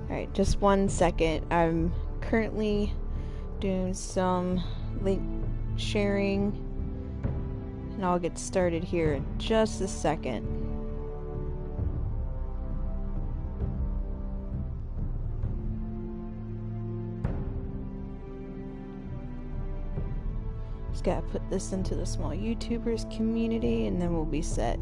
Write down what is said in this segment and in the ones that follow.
Alright, just 1 second. I'm currently doing some link sharing, and I'll get started here in just a second. Just gotta put this into the small YouTubers community, and then we'll be set.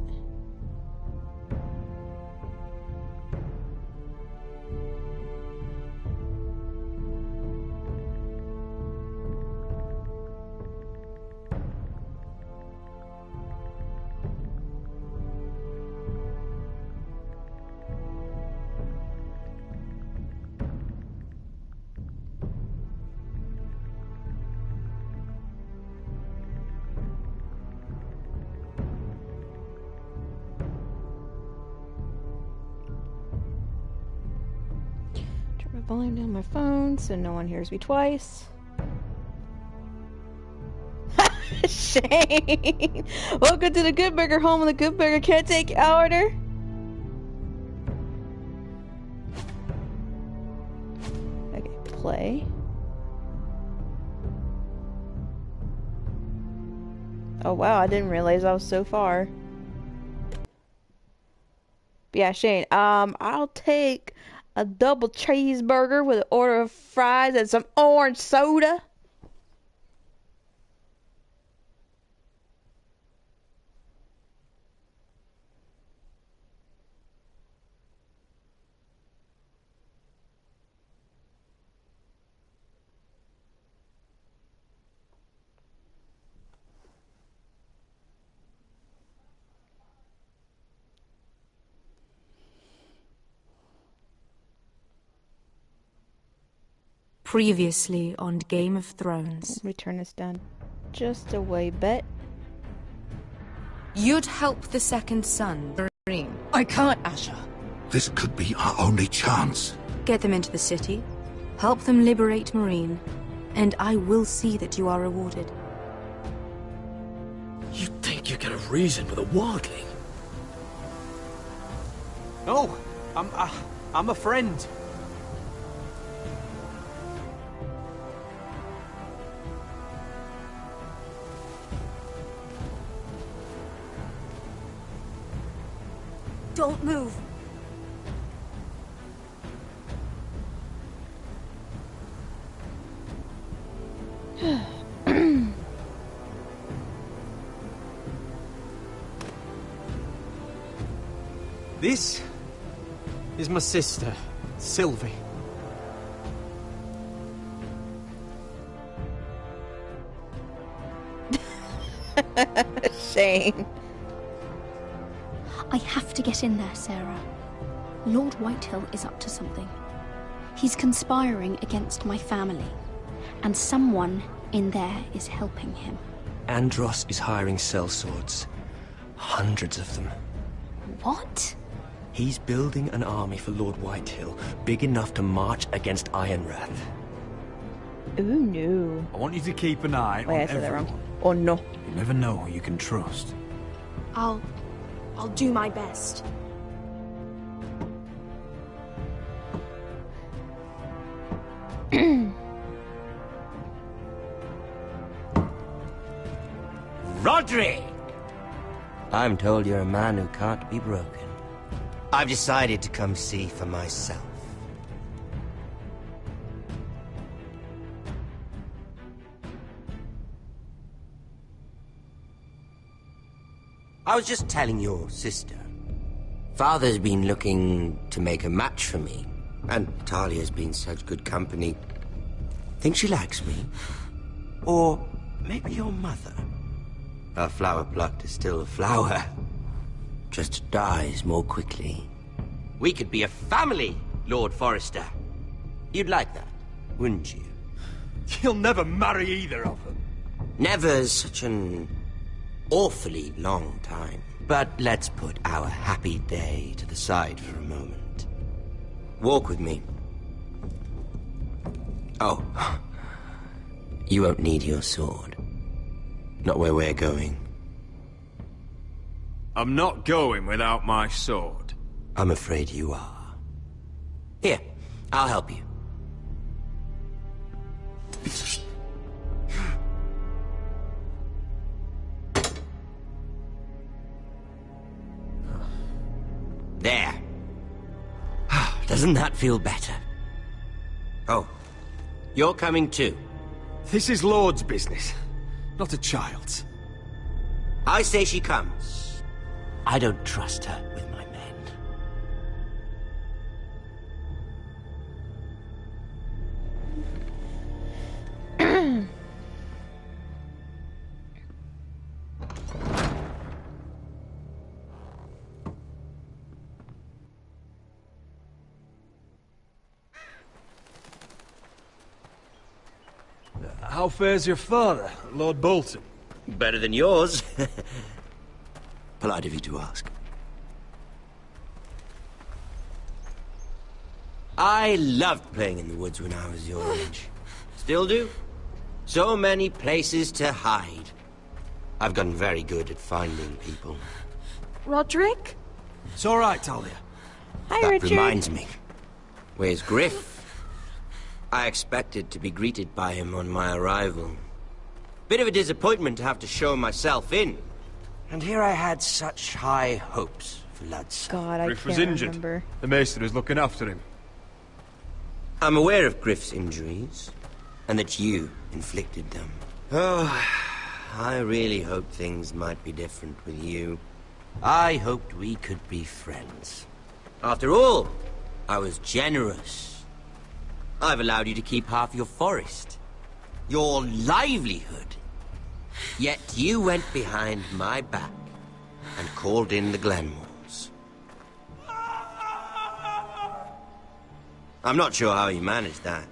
Volume down my phone so no one hears me twice. Shane! Welcome to the Good Burger home, and the Good Burger can't take order. Okay, play. Oh wow, I didn't realize I was so far. But yeah, Shane, I'll take a double cheeseburger with an order of fries and some orange soda. Previously on Game of Thrones. Let me turn this down just a wee bit. You'd help the second son, Marine. I can't, Asher. This could be our only chance. Get them into the city, help them liberate Marine, and I will see that you are rewarded. You think you get a reason with a wildling? No, I'm a friend. Don't move. This is my sister, Sylvie. Shane. I have to get in there, Sarah. Lord Whitehill is up to something. He's conspiring against my family, and someone in there is helping him. Andros is hiring sellswords. Hundreds of them. What? He's building an army for Lord Whitehill, big enough to march against Ironrath. Ooh, no. I want you to keep an eye Wait, on I said that everyone. wrong. Oh, no. You never know who you can trust. I'll do my best. Roderick! I'm told you're a man who can't be broken. I've decided to come see for myself. I was just telling your sister. Father's been looking to make a match for me, and Talia's been such good company. Think she likes me? Or maybe your mother? A flower plucked is still a flower. Just dies more quickly. We could be a family, Lord Forrester. You'd like that, wouldn't you? You'll never marry either of them. Never's such an awfully long time. But let's put our happy day to the side for a moment. Walk with me. Oh. You won't need your sword. Not where we're going. I'm not going without my sword. I'm afraid you are. Here, I'll help you. There. Doesn't that feel better? Oh, you're coming too. This is Lord's business, not a child's. I say she comes. I don't trust her with my men. How fares your father, Lord Bolton? Better than yours. Polite of you to ask. I loved playing in the woods when I was your age. Still do. So many places to hide. I've gotten very good at finding people. Roderick? It's all right, Talia. Hi, That Richard. reminds me. Where's Griff? I expected to be greeted by him on my arrival. Bit of a disappointment to have to show myself in. And here I had such high hopes for lads. God, I Griff was can't injured. remember. The maester is looking after him. I'm aware of Griff's injuries, and that you inflicted them. Oh, I really hoped things might be different with you. I hoped we could be friends. After all, I was generous. I've allowed you to keep half your forest. Your livelihood. Yet you went behind my back and called in the Glenmores. I'm not sure how you managed that.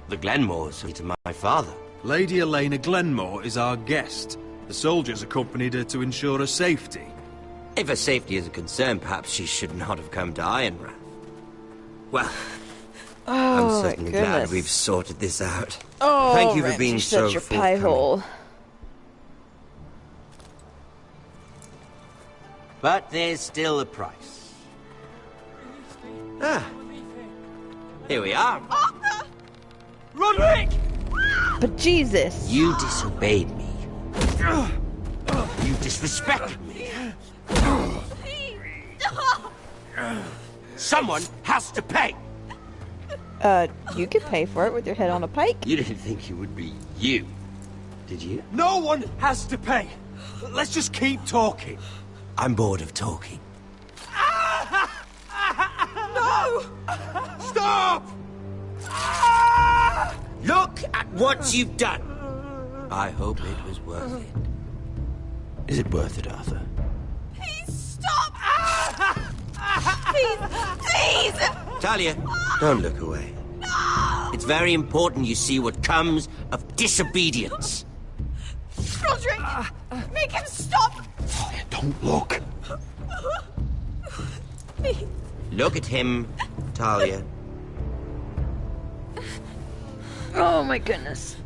The Glenmores are to my father. Lady Elena Glenmore is our guest. The soldiers accompanied her to ensure her safety. If her safety is a concern, perhaps she should not have come to Ironrath. Well, Oh, I'm certainly my glad goodness. we've sorted this out. Oh, Thank you for Ramsey, being such so a pie forthcoming. hole. But there's still a price. Ah, here we are. Roderick! But Jesus. You disobeyed me. You disrespected me. Someone has to pay. You could pay for it with your head on a pike. You didn't think it would be you, did you? No one has to pay. Let's just keep talking. I'm bored of talking. No! Stop! Look at what you've done. I hope it was worth it. Is it worth it, Arthur? Please stop! Please! Talia, don't look away. It's very important you see what comes of disobedience. Roderick! Make him stop! Don't look. Please. Look at him, Talia. Oh my goodness.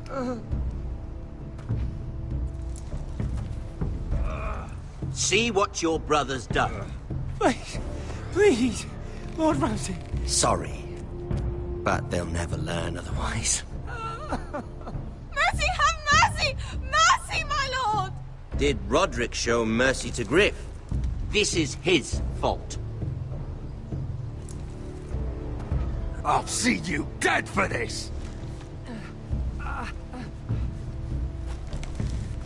See what your brother's done. Please, please, Lord Ramsay. Sorry, but they'll never learn otherwise. Mercy, have mercy! Mercy, my lord! Did Roderick show mercy to Griff? This is his fault. I'll see you dead for this!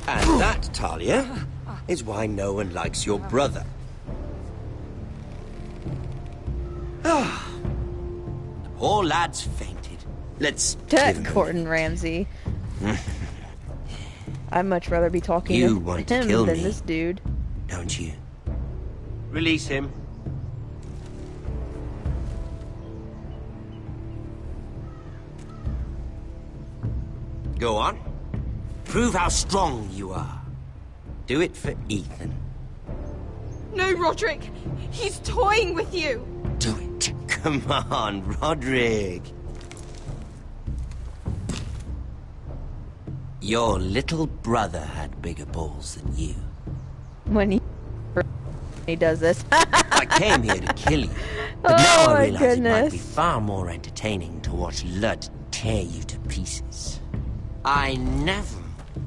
And that, Talia, is why no one likes your brother. The poor lad's fainted. Let's give him a Gordon minute. Ramsay. I'd much rather be talking You to want to him kill than me. this dude. Don't you? Release him. Go on. Prove how strong you are. Do it for Ethan. No, Roderick! He's toying with you! Do it. Come on, Roderick. Your little brother had bigger balls than you. When he... He does this. I came here to kill you, but now Oh I my realize it might be goodness. far more entertaining to watch Lud tear you to pieces. I never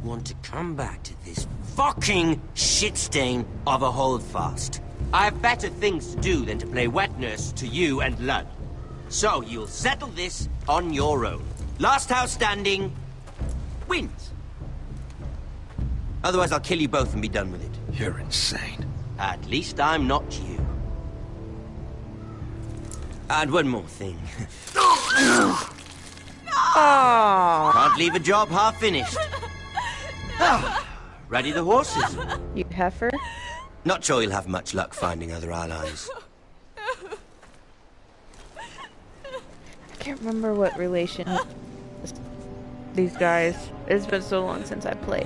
want to come back to this fucking shit stain of a holdfast. I have better things to do than to play wet nurse to you and Lud. So you'll settle this on your own. Last house standing wins. Otherwise I'll kill you both and be done with it. You're insane. At least I'm not you. And one more thing. Oh, Can't leave a job half finished. Ready the horses? you heifer. Not sure you'll have much luck finding other allies. I can't remember what relation these guys. It's been so long since I played.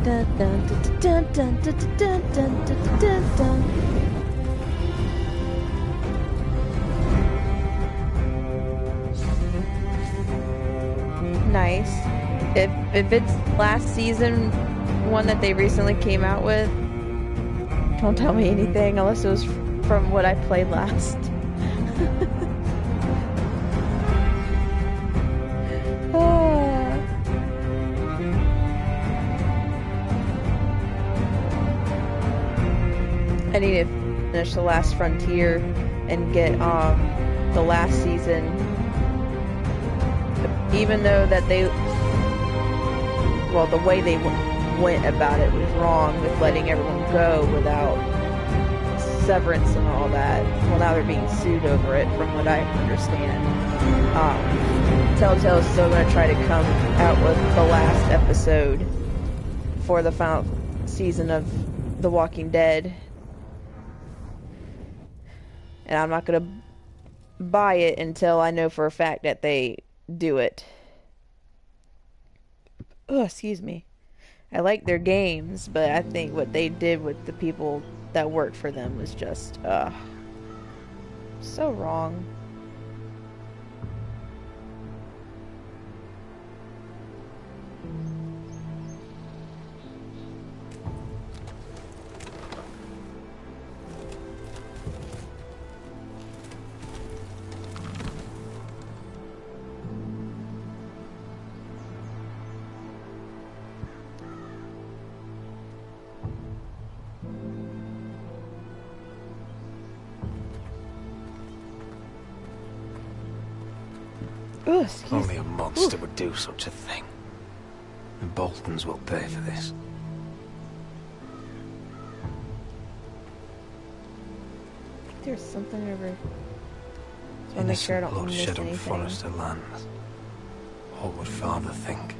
Dun, dun, dun, dun, dun, dun, dun, dun, dun, dun, dun. Nice. If it's last season one that they recently came out with, don't tell me anything unless it was from what I played last. I need to finish The Last Frontier and get the last season. Even though that the way they went about it was wrong with letting everyone go without severance and all that. Well, now they're being sued over it, from what I understand. Telltale's still going to try to come out with the last episode for the final season of The Walking Dead. And I'm not going to buy it until I know for a fact that they do it. Oh, excuse me. I like their games, but I think what they did with the people that worked for them was just, so wrong. Oh, Only a monster would do such a thing. The Boltons will pay for this. There's something over. So I'll make sure I don't blood miss shed on anything. Forrester land. What would Father think?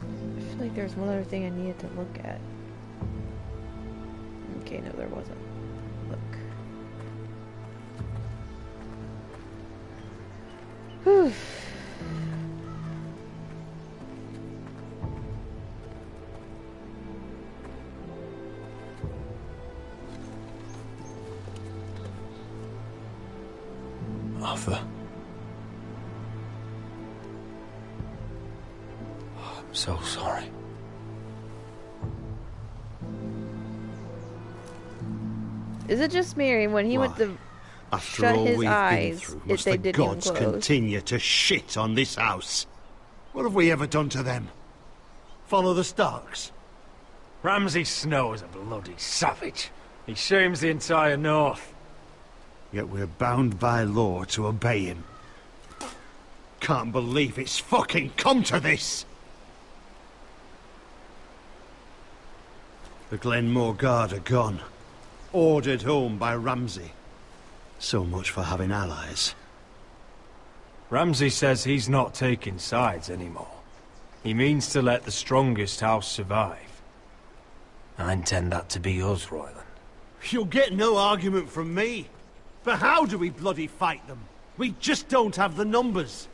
I feel like there's one other thing I needed to look at. Okay, no, there wasn't. Look. Whew. Arthur. Oh, I'm so sorry. Is it just me when he went to After shut all his we've been eyes, through, they must the didn't even gods close? continue to shit on this house? What have we ever done to them? Follow the Starks? Ramsay Snow is a bloody savage. He shames the entire North. Yet we're bound by law to obey him. Can't believe it's fucking come to this! The Glenmore Guard are gone. Ordered home by Ramsay. So much for having allies. Ramsay says he's not taking sides anymore. He means to let the strongest house survive. I intend that to be us, Royland. You'll get no argument from me. But how do we bloody fight them? We just don't have the numbers.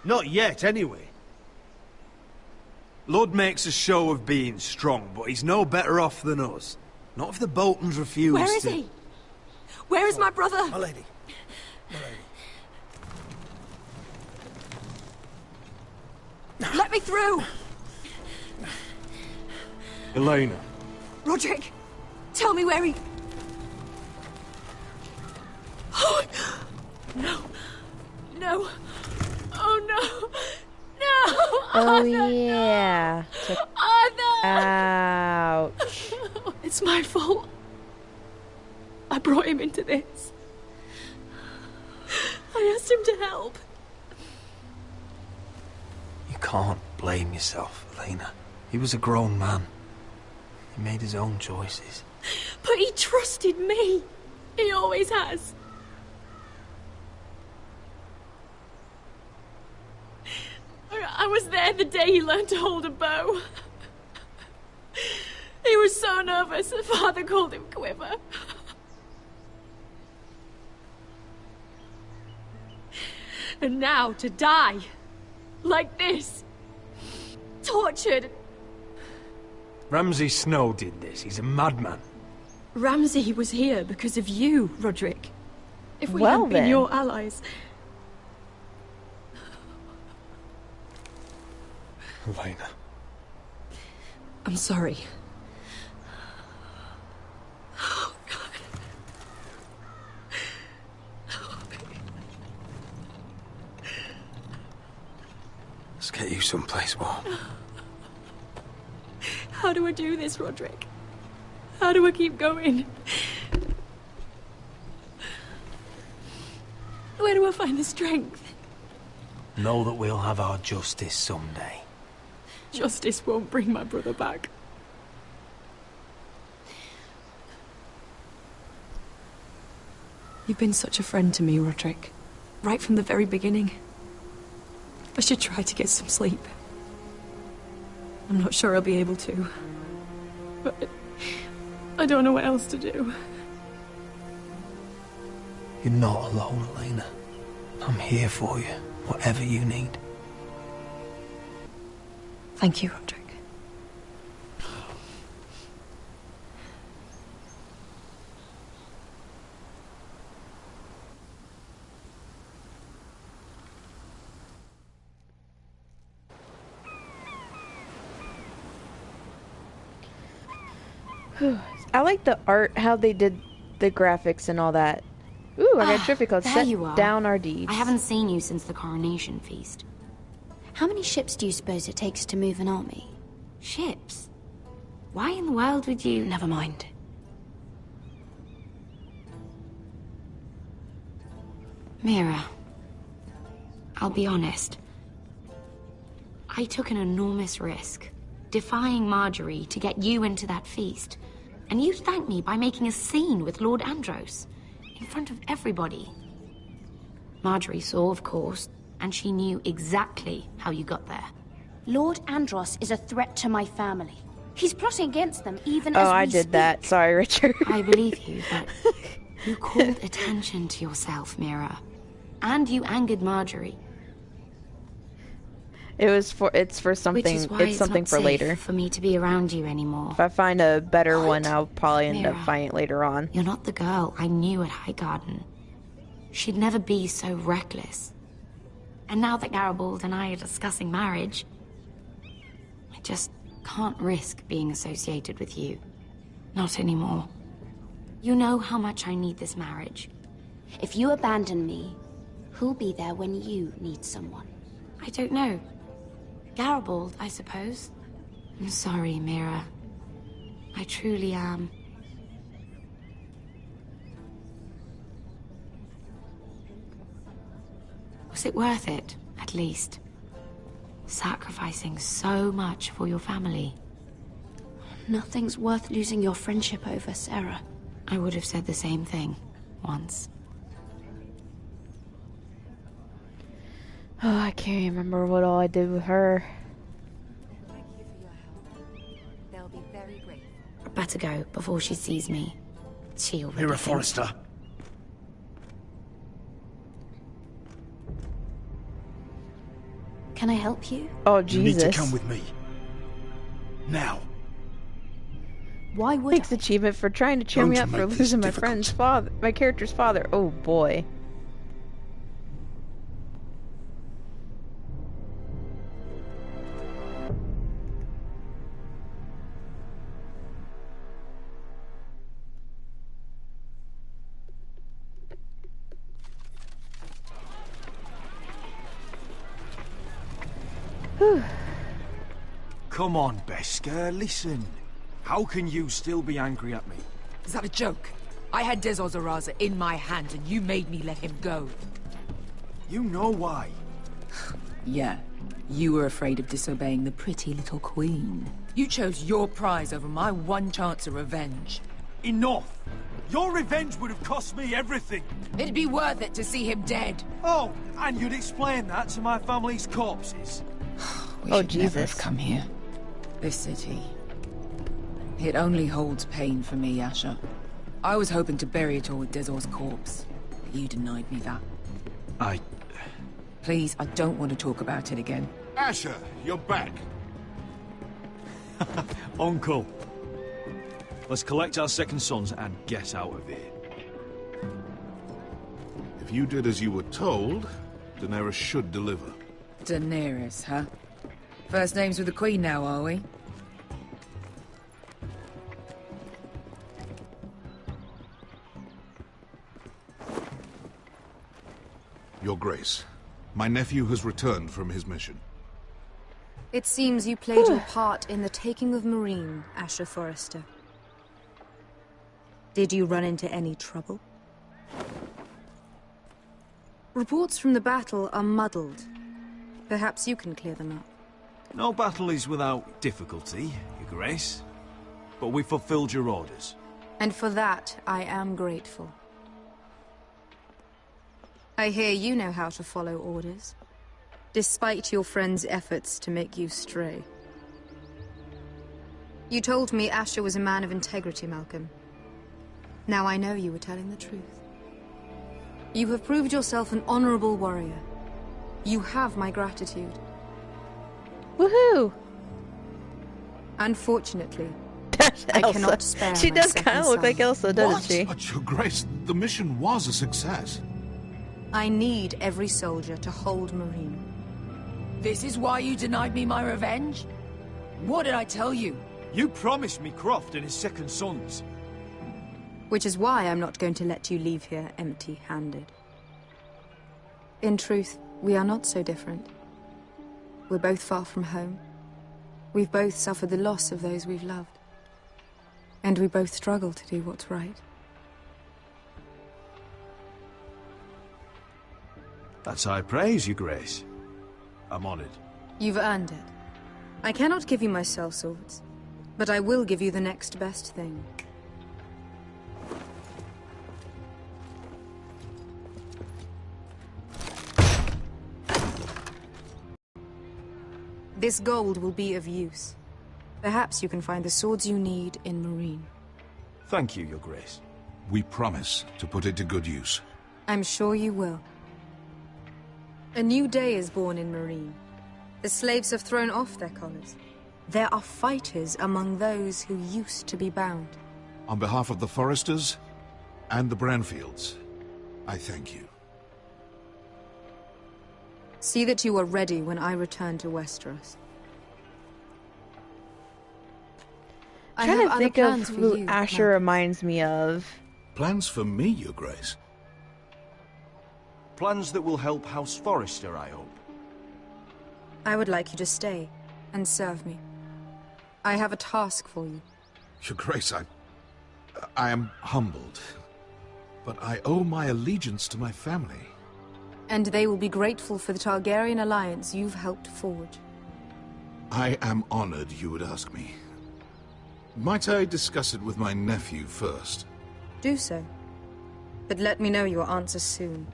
Not yet, anyway. Lud makes a show of being strong, but he's no better off than us. Not if the Boltons refuse Where is to... he? Where is my brother? My lady. Let me through! Elena. Roderick, tell me where he... Oh, no. No. Oh, no. No! Oh, yeah. Ouch. It's my fault. I brought him into this. I asked him to help. You can't blame yourself, Elena. He was a grown man. He made his own choices. But he trusted me. He always has. I was there the day he learned to hold a bow. He was so nervous that Father called him Quiver. And now to die. Like this. Tortured. Ramsay Snow did this. He's a madman. Ramsay was here because of you, Roderick. If we Well, hadn't been then. your allies... Elena. I'm sorry. Oh, God. Let's get you someplace warm. How do I do this, Roderick? How do I keep going? Where do I find the strength? Know that we'll have our justice someday. Justice won't bring my brother back. You've been such a friend to me, Roderick. Right from the very beginning. I should try to get some sleep. I'm not sure I'll be able to. But I don't know what else to do. You're not alone, Elena. I'm here for you, whatever you need. Thank you, Roderick. I like the art, how they did the graphics and all that. Ooh, I got a trophy called there Set you are. Down Our Deeds. I haven't seen you since the coronation feast. How many ships do you suppose it takes to move an army? Ships? Why in the world would you... Never mind. Mira, I'll be honest. I took an enormous risk, defying Marjorie to get you into that feast. And you thanked me by making a scene with Lord Andros, in front of everybody. Marjorie saw, of course, and she knew exactly how you got there. Lord Andros is a threat to my family. He's plotting against them even as we I did speak. that. Sorry, Richard. I believe you, but you called attention to yourself, Mira. And you angered Marjorie. It's for something. Which is why It's something not for safe later. for me to be around you anymore. If I find a better one, I'll probably end up Mira. finding it later on. You're not the girl I knew at Highgarden. She'd never be so reckless. And now that Garibald and I are discussing marriage, I just can't risk being associated with you. Not anymore. You know how much I need this marriage. If you abandon me, who'll be there when you need someone? I don't know. Garibald, I suppose. I'm sorry, Mira. I truly am. Was it worth it, at least? Sacrificing so much for your family. Nothing's worth losing your friendship over, Sarah. I would have said the same thing, once. Oh, I can't remember what all I did with her. Thank you for your help. They'll be very grateful. I'd better go before she sees me. She already Mira thinks- Forrester. Can I help you? Oh, You Jesus. need to come with me. Now. Why would Thanks achievement for trying to cheer Don't me up for make this losing my difficult. friend's father, my character's father. Oh boy. Come on, Beskar, listen. How can you still be angry at me? Is that a joke? I had Dezor Zaraza in my hand and you made me let him go. You know why. Yeah. You were afraid of disobeying the pretty little queen. You chose your prize over my one chance of revenge. Enough! Your revenge would have cost me everything. It'd be worth it to see him dead. Oh, and you'd explain that to my family's corpses. We Oh, should never have Jesus. come here. This city. It only holds pain for me, Asher. I was hoping to bury it all with Dezor's corpse. But you denied me that. Please, I don't want to talk about it again. Asher, you're back. Uncle. Let's collect our second sons and get out of here. If you did as you were told, Daenerys should deliver. Daenerys, huh? First names with the Queen now, are we? Your Grace, my nephew has returned from his mission. It seems you played your part in the taking of Marine, Asher Forrester. Did you run into any trouble? Reports from the battle are muddled. Perhaps you can clear them up. No battle is without difficulty, Your Grace. But we fulfilled your orders. And for that, I am grateful. I hear you know how to follow orders, despite your friend's efforts to make you stray. You told me Asher was a man of integrity, Malcolm. Now I know you were telling the truth. You have proved yourself an honorable warrior. You have my gratitude. Woohoo! Unfortunately, That's I Elsa. cannot spare She my does second kind of look like son. Elsa, doesn't she? But Your Grace, the mission was a success. I need every soldier to hold Marine. This is why you denied me my revenge? What did I tell you? You promised me Croft and his second sons. Which is why I'm not going to let you leave here empty-handed. In truth, we are not so different. We're both far from home. We've both suffered the loss of those we've loved. And we both struggle to do what's right. That's high praise, Your Grace. I'm honored. You've earned it. I cannot give you my sellswords, but I will give you the next best thing. This gold will be of use. Perhaps you can find the swords you need in Marine. Thank you, Your Grace. We promise to put it to good use. I'm sure you will. A new day is born in Marine. The slaves have thrown off their collars. There are fighters among those who used to be bound. On behalf of the Foresters and the Branfields, I thank you. See that you are ready when I return to Westeros. I I'm have trying to other think of plans for who you, Asher Malcolm. reminds me of. Plans for me, Your Grace? Plans that will help House Forrester, I hope. I would like you to stay and serve me. I have a task for you. Your Grace, I am humbled. But I owe my allegiance to my family. And they will be grateful for the Targaryen alliance you've helped forge. I am honored you would ask me. Might I discuss it with my nephew first? Do so. But let me know your answer soon.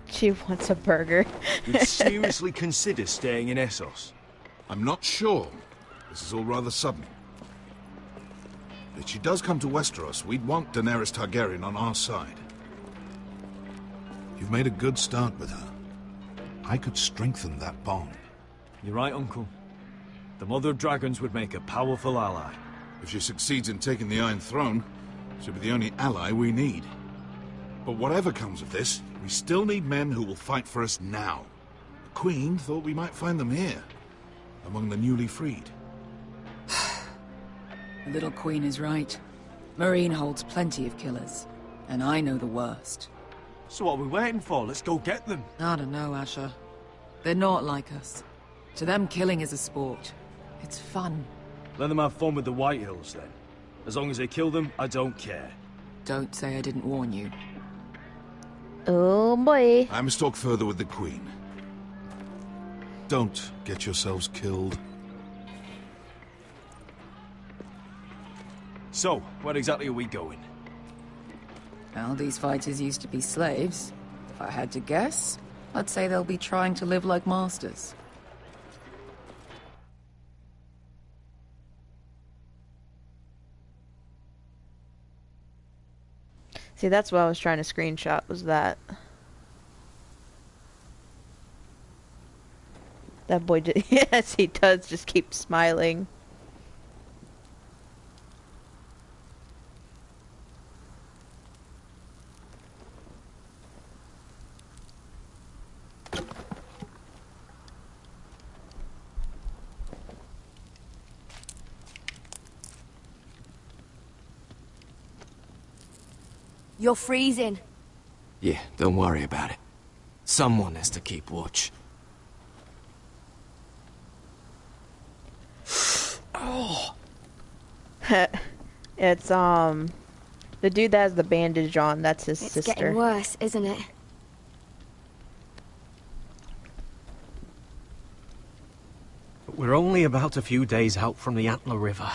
She wants a burger. You'd seriously consider staying in Essos? I'm not sure. This is all rather sudden. If she does come to Westeros, we'd want Daenerys Targaryen on our side. You've made a good start with her. I could strengthen that bond. You're right, Uncle. The Mother of Dragons would make a powerful ally. If she succeeds in taking the Iron Throne, she'll be the only ally we need. But whatever comes of this, we still need men who will fight for us now. The Queen thought we might find them here, among the newly freed. The little queen is right. Marine holds plenty of killers, and I know the worst. So what are we waiting for? Let's go get them. I don't know, Asher. They're not like us. To them, killing is a sport. It's fun. Let them have fun with the White Hills, then. As long as they kill them, I don't care. Don't say I didn't warn you. Oh boy. I must talk further with the Queen. Don't get yourselves killed. So, where exactly are we going? Well, these fighters used to be slaves. If I had to guess, I'd say they'll be trying to live like masters. See, that's what I was trying to screenshot, was that. That boy, yes, he does just keep smiling. You're freezing. Yeah, don't worry about it. Someone has to keep watch. Oh. It's, the dude that has the bandage on, that's his sister. It's getting worse, isn't it? We're only about a few days out from the Antler River.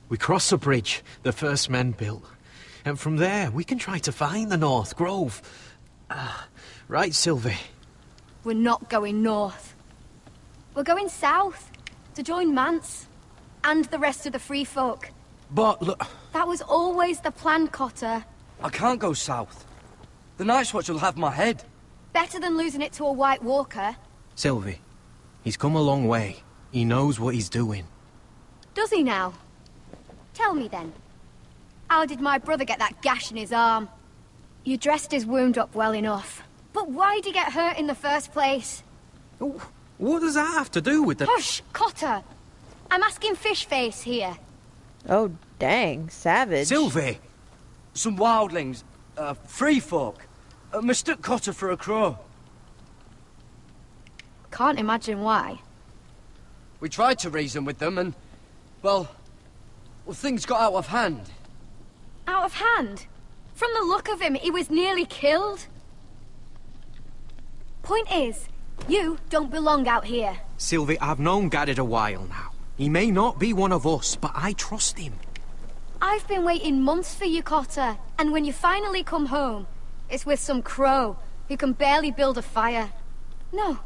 We cross the bridge the first men built. And from there, we can try to find the North Grove. Right, Sylvie? We're not going north. We're going south, to join Mance, and the rest of the free folk. But look... That was always the plan, Cotter. I can't go south. The Night's Watch will have my head. Better than losing it to a White Walker. Sylvie, he's come a long way. He knows what he's doing. Does he now? Tell me then. How did my brother get that gash in his arm? You dressed his wound up well enough. But why'd he get hurt in the first place? What does that have to do with the... Hush, Cotter! I'm asking Fishface here. Oh, dang. Savage. Sylvie! Some wildlings. Free folk. Mistook Cotter for a crow. Can't imagine why. We tried to reason with them and... Well, things got out of hand. Out of hand? From the look of him, he was nearly killed. Point is, you don't belong out here. Sylvie, I've known Garrett a while now. He may not be one of us, but I trust him. I've been waiting months for you, Cotter. And when you finally come home, it's with some crow who can barely build a fire. No,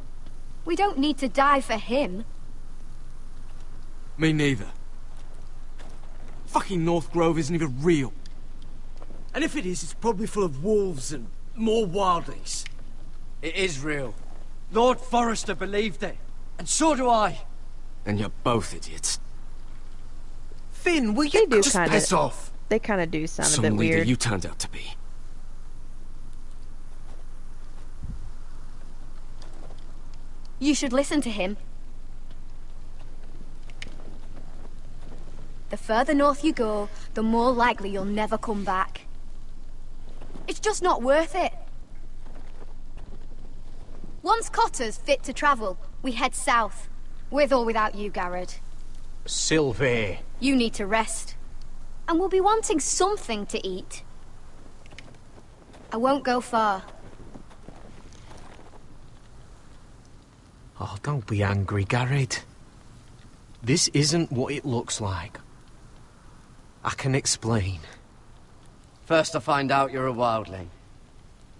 we don't need to die for him. Me neither. Fucking North Grove isn't even real. And if it is, it's probably full of wolves and more wildlings. It is real. Lord Forrester believed it. And so do I. And you're both idiots. Finn, will you just piss off? They kind of do sound Some a bit leader weird. you turned out to be. You should listen to him. The further north you go, the more likely you'll never come back. It's just not worth it. Once Cotter's fit to travel, we head south. With or without you, Garrett. Sylvie. You need to rest. And we'll be wanting something to eat. I won't go far. Oh, don't be angry, Garrett. This isn't what it looks like. I can explain. First I find out you're a wildling.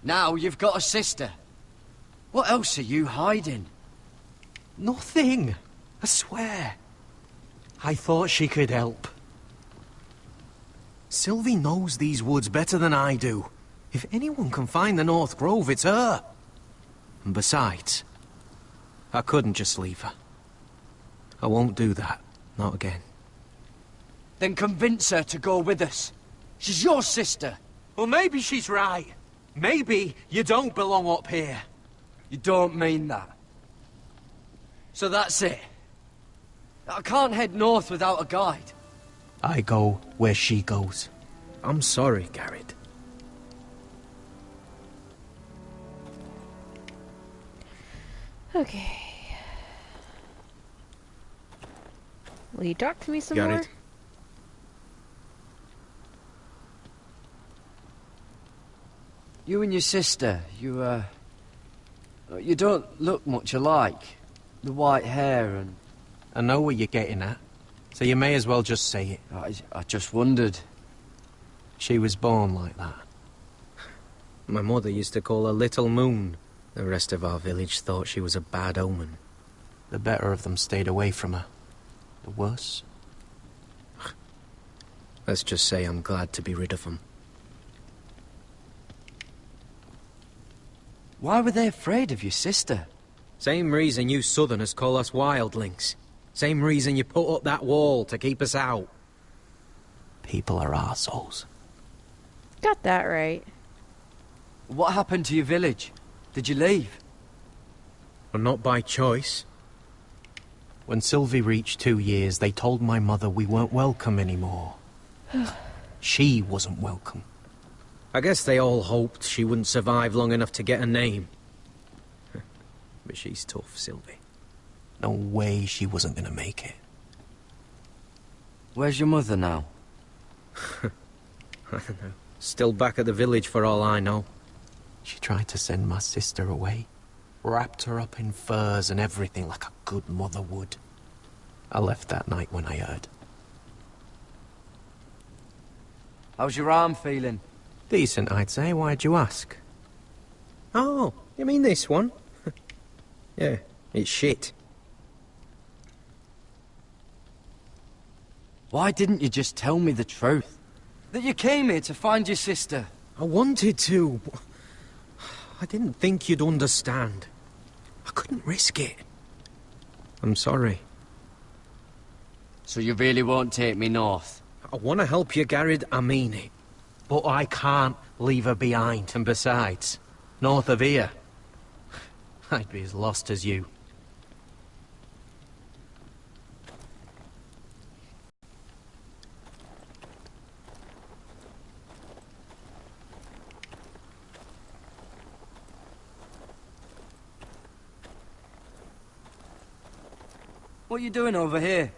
Now you've got a sister. What else are you hiding? Nothing. I swear. I thought she could help. Sylvie knows these woods better than I do. If anyone can find the North Grove, it's her. And besides, I couldn't just leave her. I won't do that. Not again. Then convince her to go with us. She's your sister. Well, maybe she's right. Maybe you don't belong up here. You don't mean that. So that's it. I can't head north without a guide. I go where she goes. I'm sorry, Garrett. Okay. Will you talk to me some Got more? it. You and your sister, you don't look much alike. The white hair and... I know what you're getting at, so you may as well just say it. I just wondered. She was born like that. My mother used to call her Little Moon. The rest of our village thought she was a bad omen. The better of them stayed away from her. The worse? Let's just say I'm glad to be rid of them. Why were they afraid of your sister? Same reason you Southerners call us wildlings. Same reason you put up that wall to keep us out. People are arseholes. Got that right. What happened to your village? Did you leave? Well, not by choice. When Sylvie reached 2 years, they told my mother we weren't welcome anymore. She wasn't welcome. I guess they all hoped she wouldn't survive long enough to get a name. But she's tough, Sylvie. No way she wasn't gonna make it. Where's your mother now? I don't know. Still back at the village for all I know. She tried to send my sister away. Wrapped her up in furs and everything like a good mother would. I left that night when I heard. How's your arm feeling? Decent, I'd say. Why'd you ask? Oh, you mean this one? Yeah, it's shit. Why didn't you just tell me the truth? That you came here to find your sister? I wanted to. I didn't think you'd understand. I couldn't risk it. I'm sorry. So you really won't take me north? I want to help you, Garrett, I mean it. But I can't leave her behind. And besides, north of here, I'd be as lost as you. What are you doing over here?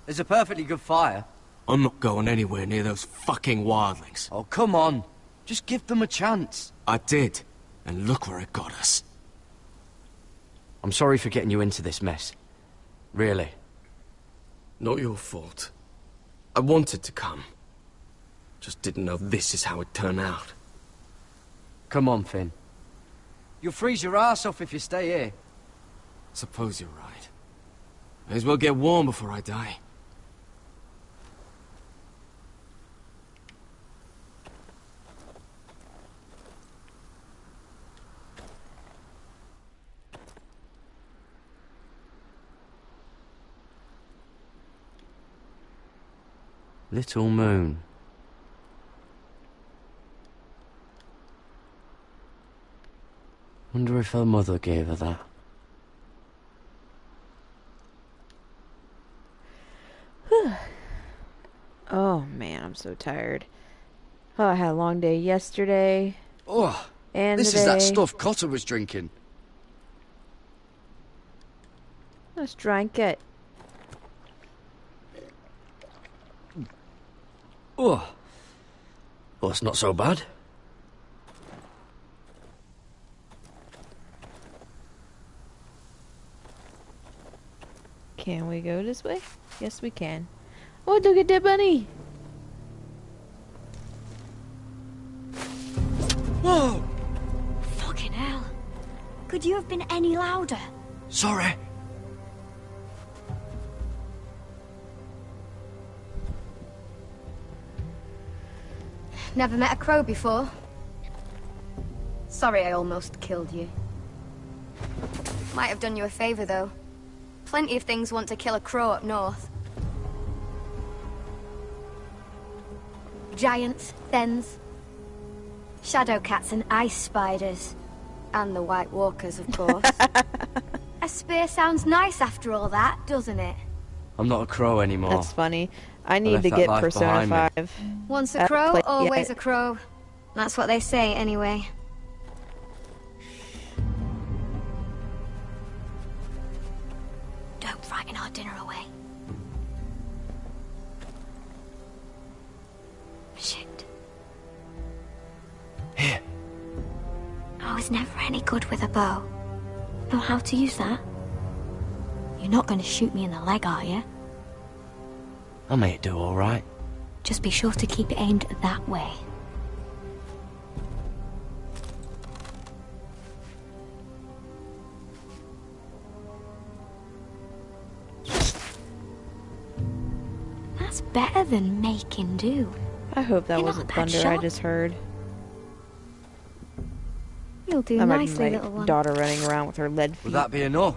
There's a perfectly good fire. I'm not going anywhere near those fucking wildlings. Oh, come on. Just give them a chance. I did, and look where it got us. I'm sorry for getting you into this mess. Really. Not your fault. I wanted to come. Just didn't know this is how it'd turn out. Come on, Finn. You'll freeze your ass off if you stay here. Suppose you're right. May as well get warm before I die. Little Moon. Wonder if her mother gave her that. Oh man, I'm so tired. Oh, I had a long day yesterday. Oh, and this today. is that stuff Cotter was drinking. Let's drink it. Oh, well, it's not so bad. Can we go this way? Yes, we can. Oh, look at that bunny! Whoa! Fucking hell. Could you have been any louder? Sorry. Never met a crow before. Sorry I almost killed you. Might have done you a favor, though. Plenty of things want to kill a crow up north. Giants, thens, shadow cats and ice spiders. And the White Walkers, of course. A spear sounds nice after all that, doesn't it? I'm not a crow anymore. That's funny. I need to get Persona 5. Once a crow, always a crow. That's what they say, anyway. Don't frighten our dinner away. was never any good with a bow. Know how to use that? You're not going to shoot me in the leg, are you? I may do all right. Just be sure to keep it aimed that way. That's better than making do. I hope that You're wasn't not a bad thunder I shot. just heard. You'll do That might be nicely, my little one. daughter running around with her lead feet. Would that be enough?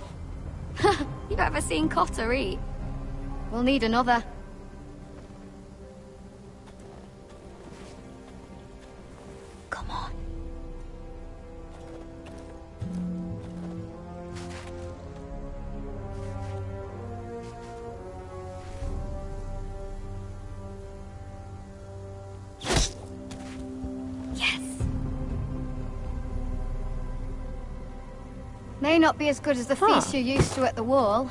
You ever seen Cotter eat? We'll need another. Come on. Yes. May not be as good as the feast you're used to at the wall,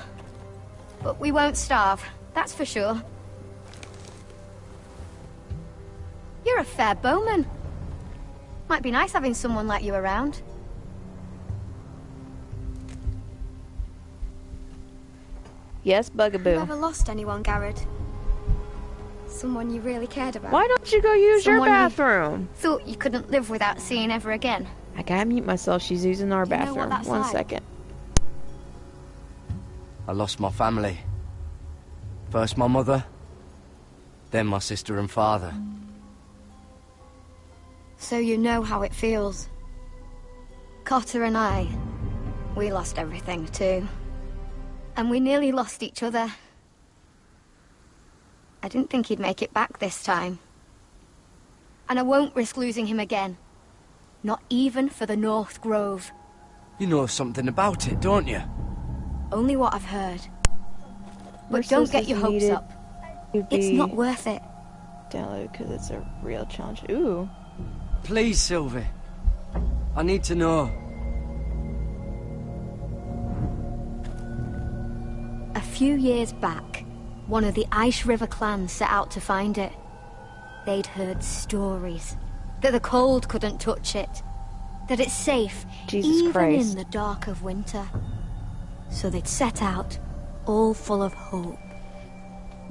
but we won't starve, that's for sure. You're a fair bowman. Might be nice having someone like you around. Yes, Bugaboo. You ever lost anyone, Garrett? Someone you really cared about? Why don't you go use your Someone you bathroom? thought you couldn't live without seeing ever again? I gotta mute myself. She's using our Do you know what bathroom. that's One like? second. I lost my family. First my mother, then my sister and father. So you know how it feels. Cotter and I, we lost everything too. And we nearly lost each other. I didn't think he'd make it back this time. And I won't risk losing him again. Not even for the North Grove. You know something about it, don't you? Only what I've heard. But Merciless don't get is your hopes needed up. to It's be not worth it. Download because it's a real challenge. Ooh. Please, Sylvie. I need to know. A few years back, one of the Ice River clans set out to find it. They'd heard stories that the cold couldn't touch it, that it's safe Jesus even Christ. in the dark of winter. So they'd set out, all full of hope,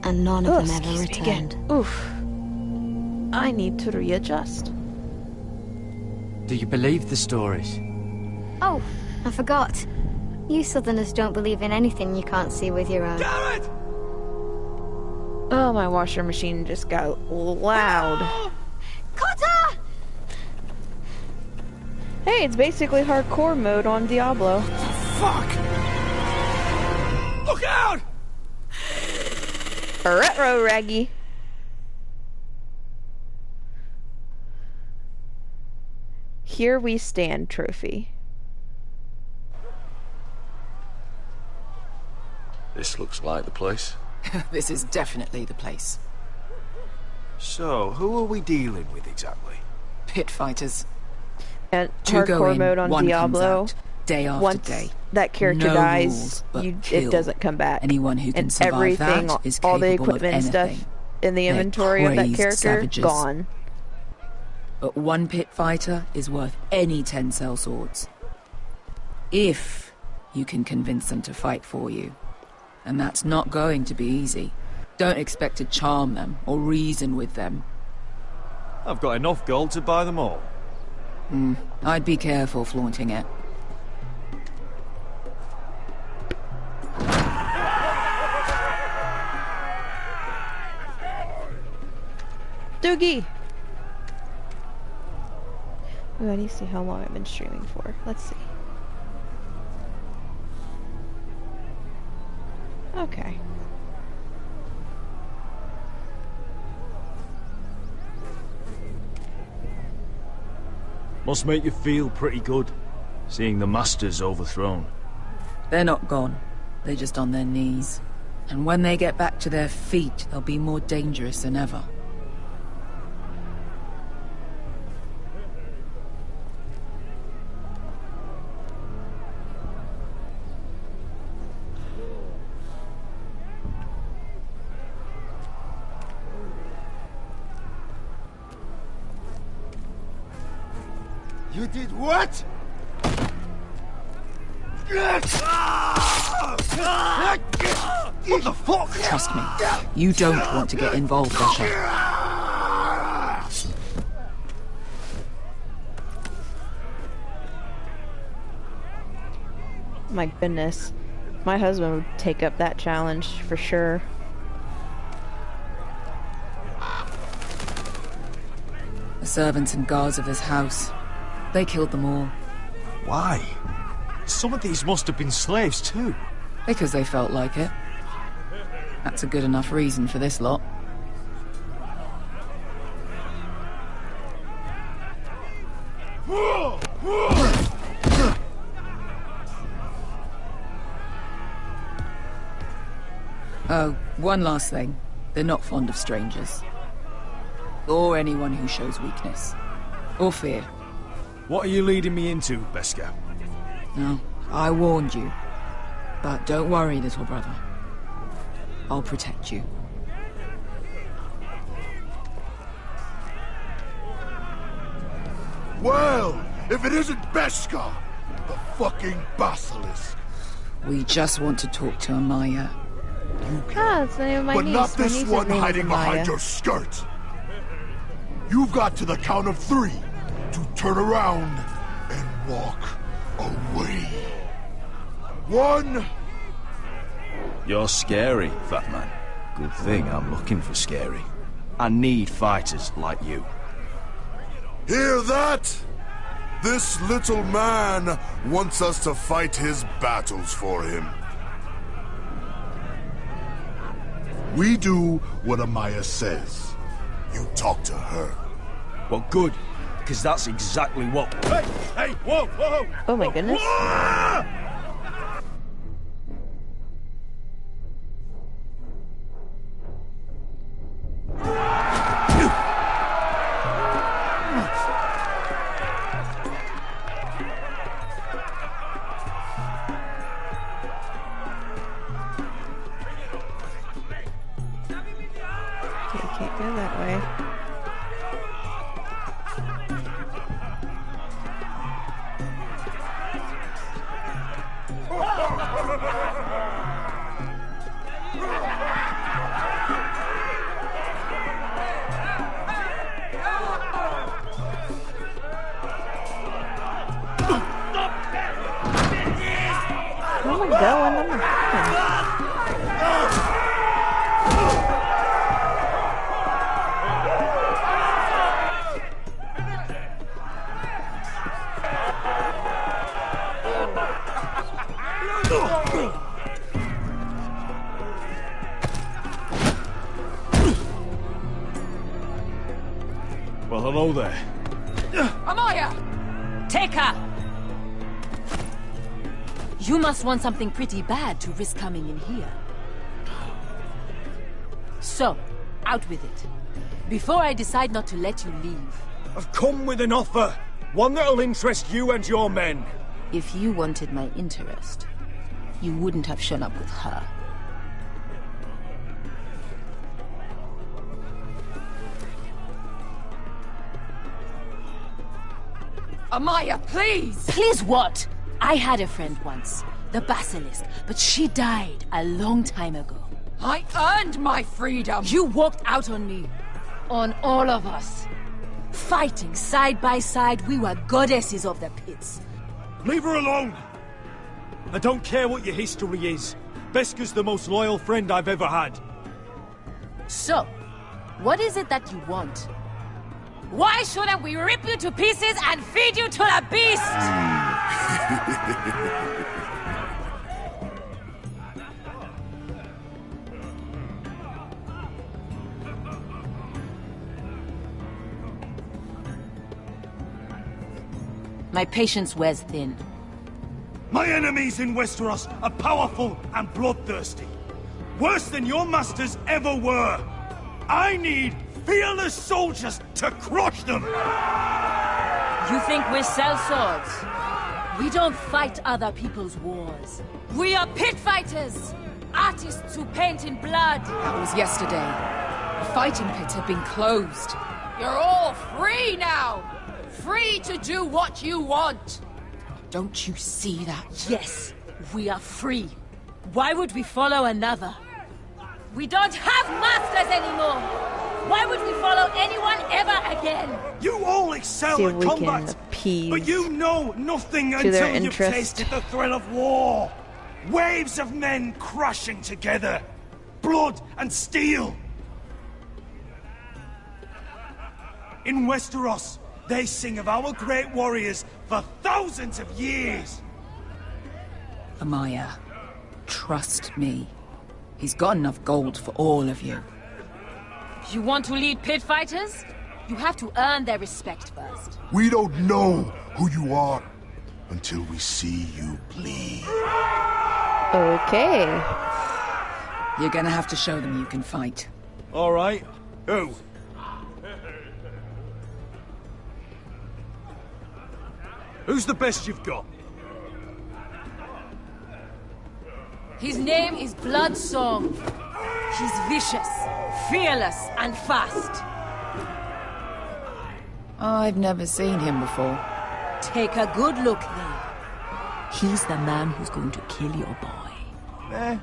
and none of them ever returned. Oof. I need to readjust. Do you believe the stories? Oh, I forgot. You Southerners don't believe in anything you can't see with your own. Garrett! Oh, my washer machine just got loud. Cotter! Hey, it's basically hardcore mode on Diablo. Fuck! Look out! Retro Raggy. Here we stand trophy. This looks like the place. This is definitely the place. So, who are we dealing with exactly? Pit fighters. And Two go hardcore in, mode on one Diablo. comes out, day after once day. that character No dies, rules, but it kill. doesn't come back. Anyone who can and survive everything, that is all the capable of equipment and anything. stuff in the They're inventory of that crazed character, savages. gone. But one pit fighter is worth any 10 sellswords. If you can convince them to fight for you. And that's not going to be easy. Don't expect to charm them or reason with them. I've got enough gold to buy them all. I'd be careful flaunting it. Doogie! Ooh, I need to see how long I've been streaming for. Let's see. Okay. Must make you feel pretty good, seeing the Masters overthrown. They're not gone. They're just on their knees. And when they get back to their feet, they'll be more dangerous than ever. You did what? What the fuck? Trust me, you don't want to get involved, Asher. My goodness. My husband would take up that challenge for sure. The servants and guards of this house, they killed them all. Why? Some of these must have been slaves too. Because they felt like it. That's a good enough reason for this lot. Oh, one last thing. They're not fond of strangers. Or anyone who shows weakness. Or fear. What are you leading me into, Beskar? No, I warned you. But don't worry, little brother. I'll protect you. Well, if it isn't Beskar, the fucking basilisk. We just want to talk to Amaya. Ah, it's the name of my But niece. not My this niece's one name is hiding behind Amaya. your skirt. You've got to the count of 3 to turn around and walk away. 1. You're scary, fat man. Good thing I'm looking for scary. I need fighters like you. Hear that? This little man wants us to fight his battles for him. We do what Amaya says. You talk to her. Well, good, because that's exactly what... Hey, whoa, whoa! Oh my goodness. Okay, can't go that way. Where am I going? I'm not Well, hello there. Amaya! Take her! You must want something pretty bad to risk coming in here. So, out with it. Before I decide not to let you leave. I've come with an offer. One that'll interest you and your men. If you wanted my interest, you wouldn't have shown up with her. Amaya, please! Please what? I had a friend once, the Basilisk, but she died a long time ago. I earned my freedom! You walked out on me. On all of us. Fighting side by side, we were goddesses of the pits. Leave her alone! I don't care what your history is. Beskar's the most loyal friend I've ever had. So, what is it that you want? Why shouldn't we rip you to pieces and feed you to the beast? My patience wears thin. My enemies in Westeros are powerful and bloodthirsty. Worse than your masters ever were. I need fearless soldiers to crush them! You think we sell swords? We don't fight other people's wars. We are pit fighters! Artists who paint in blood! That was yesterday. The fighting pits have been closed. You're all free now! Free to do what you want! Don't you see that? Yes, We are free. Why would we follow another? We don't have masters anymore! Why would we follow anyone ever again? You all excel See if at we can combat, appease but you know nothing to their until you've interest. tasted the thrill of war. Waves of men crashing together. Blood and steel. In Westeros, they sing of our great warriors for thousands of years. Amaya, trust me. He's got enough gold for all of you. You want to lead pit fighters? You have to earn their respect first. We don't know who you are until we see you bleed. Okay. You're gonna have to show them you can fight. All right. Who? Who's the best you've got? His name is Bloodsong. He's vicious, fearless, and fast. I've never seen him before. Take a good look then. He's the man who's going to kill your boy.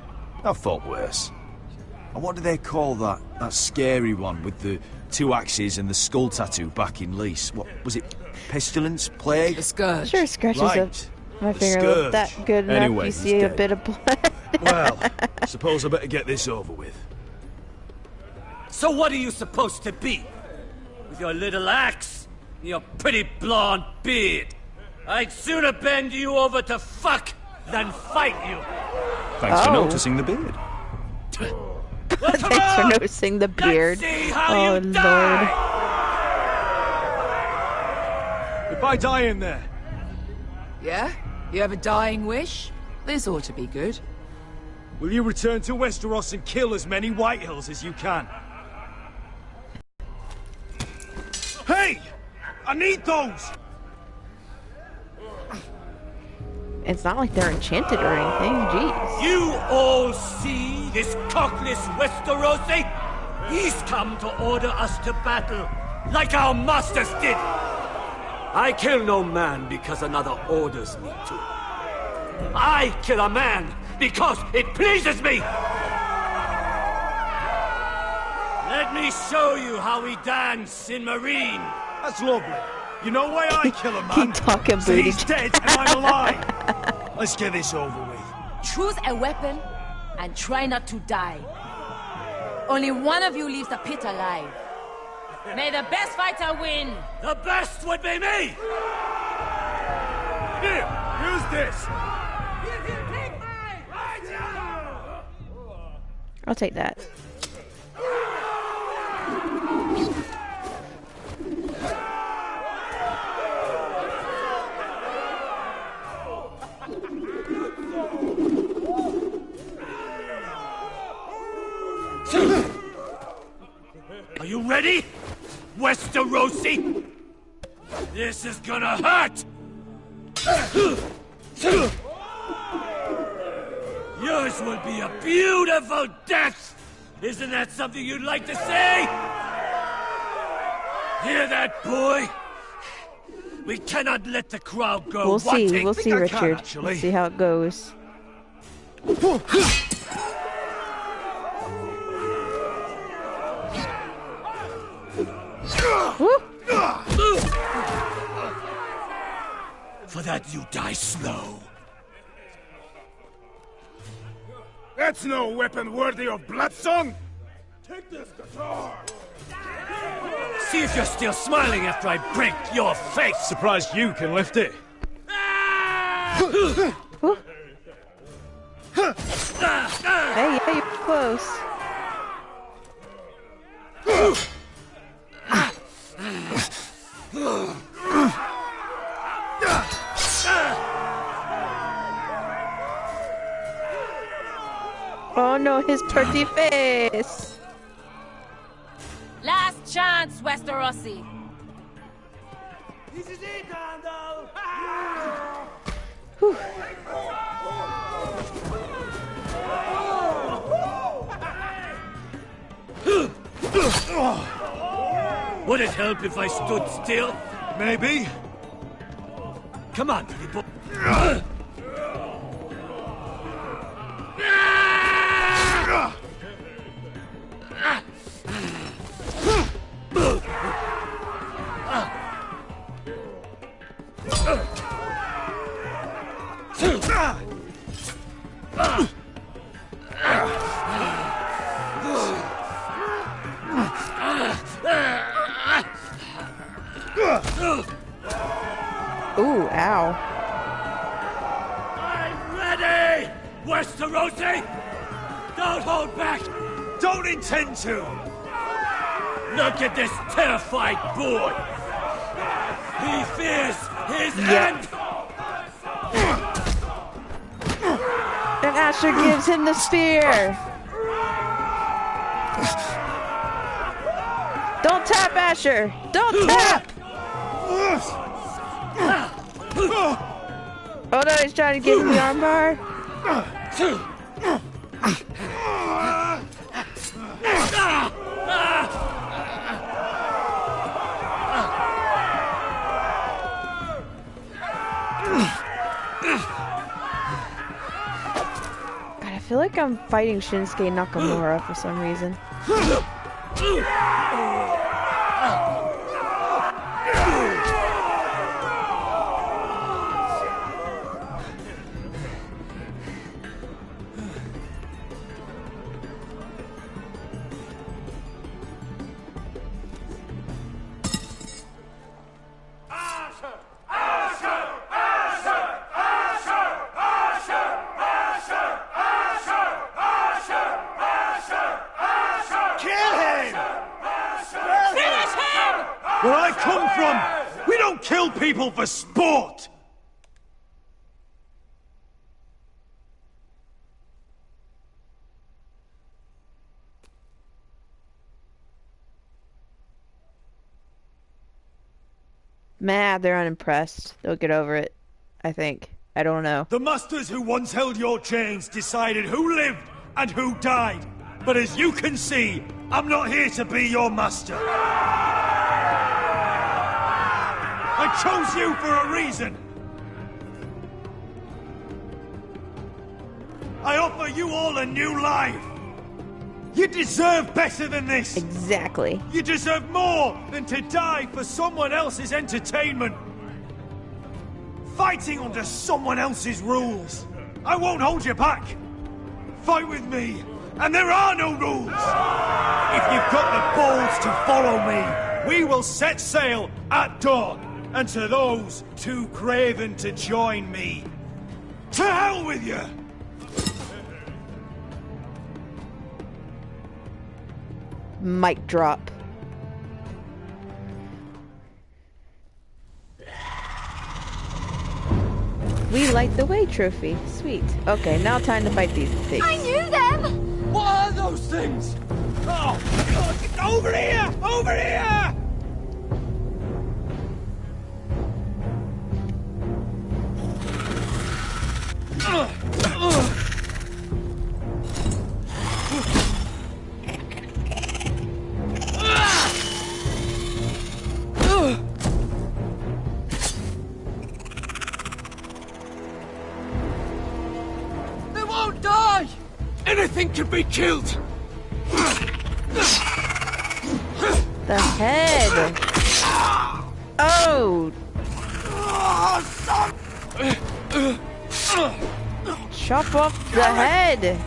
I thought worse. And what do they call that scary one with the 2 axes and the skull tattoo back in Lease? What was it? Pestilence? Plague? The Scourge. Sure, scratches Right. up my The fingerlip that Scourge. good enough. Anyway, You he's see a dead. bit of blood. Well, suppose I better get this over with. So what are you supposed to be? With your little axe and your pretty blonde beard? I'd sooner bend you over to fuck than fight you. Thanks for Oh. noticing the beard. Thanks for noticing the beard. see how Oh, you Lord. die. If I die in there, Yeah? You have a dying wish? This ought to be good. will you return to Westeros and kill as many Whitehills as you can? Hey! I need those! It's not like they're enchanted or anything. Jeez. You all see this cockless Westerosi? He's come to order us to battle, like our masters did. I kill no man because another orders me to. I kill a man because it pleases me. Let me show you how we dance in Marine. That's lovely. You know why I kill a man? Keep talking, So booty. he's dead and I'm alive. Let's get this over with. Choose a weapon and try not to die. Only one of you leaves the pit alive. May the best fighter win. The best would be me. Here, use this. I'll take that. Are you ready, Westerosi? This is gonna hurt! Yours will be a beautiful death! Isn't that something you'd like to say? Hear that, boy? We cannot let the crowd go We'll see. wanting. We'll see, Richard. We'll see how it goes. For that you die slow. That's no weapon worthy of Bloodsong. Take this guitar. See if you're still smiling after I break your face. Surprised you can lift it. Hey, yeah, you're close. Oh no, his pretty face. Last chance, Westerosi. This is it, Andal. Would it help if I stood still? Maybe. Come on, pretty boy. Ooh, ow. I'm ready! Westerosi! Don't hold back! Don't intend to! Look at this terrified boy! He fears his end! And Asher gives him the spear! Don't tap, Asher! Don't tap! Oh no, he's trying to give him the armbar. God, I feel like I'm fighting Shinsuke Nakamura for some reason. Where I come from, we don't kill people for sport! Mad, they're unimpressed. They'll get over it, I think. I don't know. The masters who once held your chains decided who lived and who died. But as you can see, I'm not here to be your master. I chose you for a reason. I offer you all a new life. You deserve better than this. Exactly. You deserve more than to die for someone else's entertainment. Fighting under someone else's rules. I won't hold you back. Fight with me, and there are no rules. If you've got the balls to follow me, we will set sail at dawn. And to those too craven to join me, to hell with you! Mic drop. We light the way trophy. Sweet. Okay, now time to fight these things. I knew them! What are those things? Oh, God, over here! Over here! They won't die! Anything can be killed! The head! Oh! Chop off the head!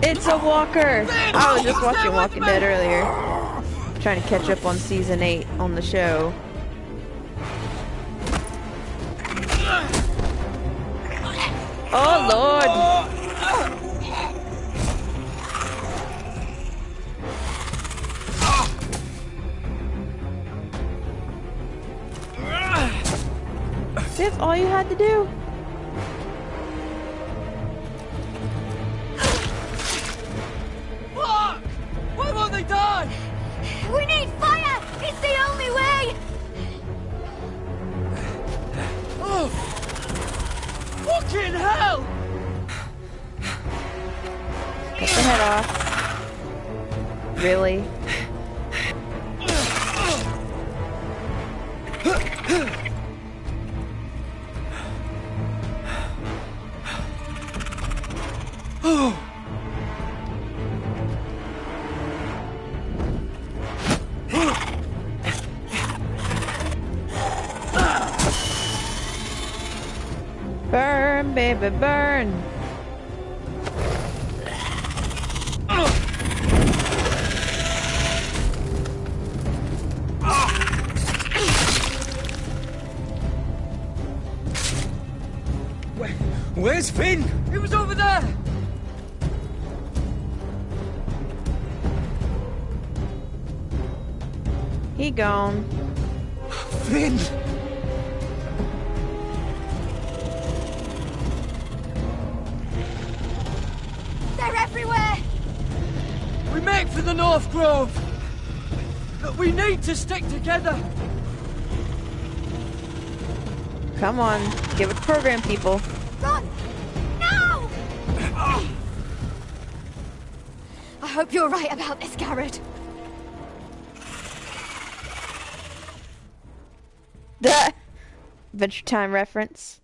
It's a walker! I was just watching Walking Dead earlier. Trying to catch up on season 8 on the show. Oh Lord! That's all you had to do? Fuck! Why won't they die? We need fire! It's the only way! Oh! Fucking hell! Cut the head off. Really? Burn, baby, burn! Where's Finn? He was over there! He gone. Finn! They're everywhere! We make for the North Grove! But we need to stick together! Come on, get with the program, people. Run! No! I hope you're right about this, Garrett. The Adventure Time reference.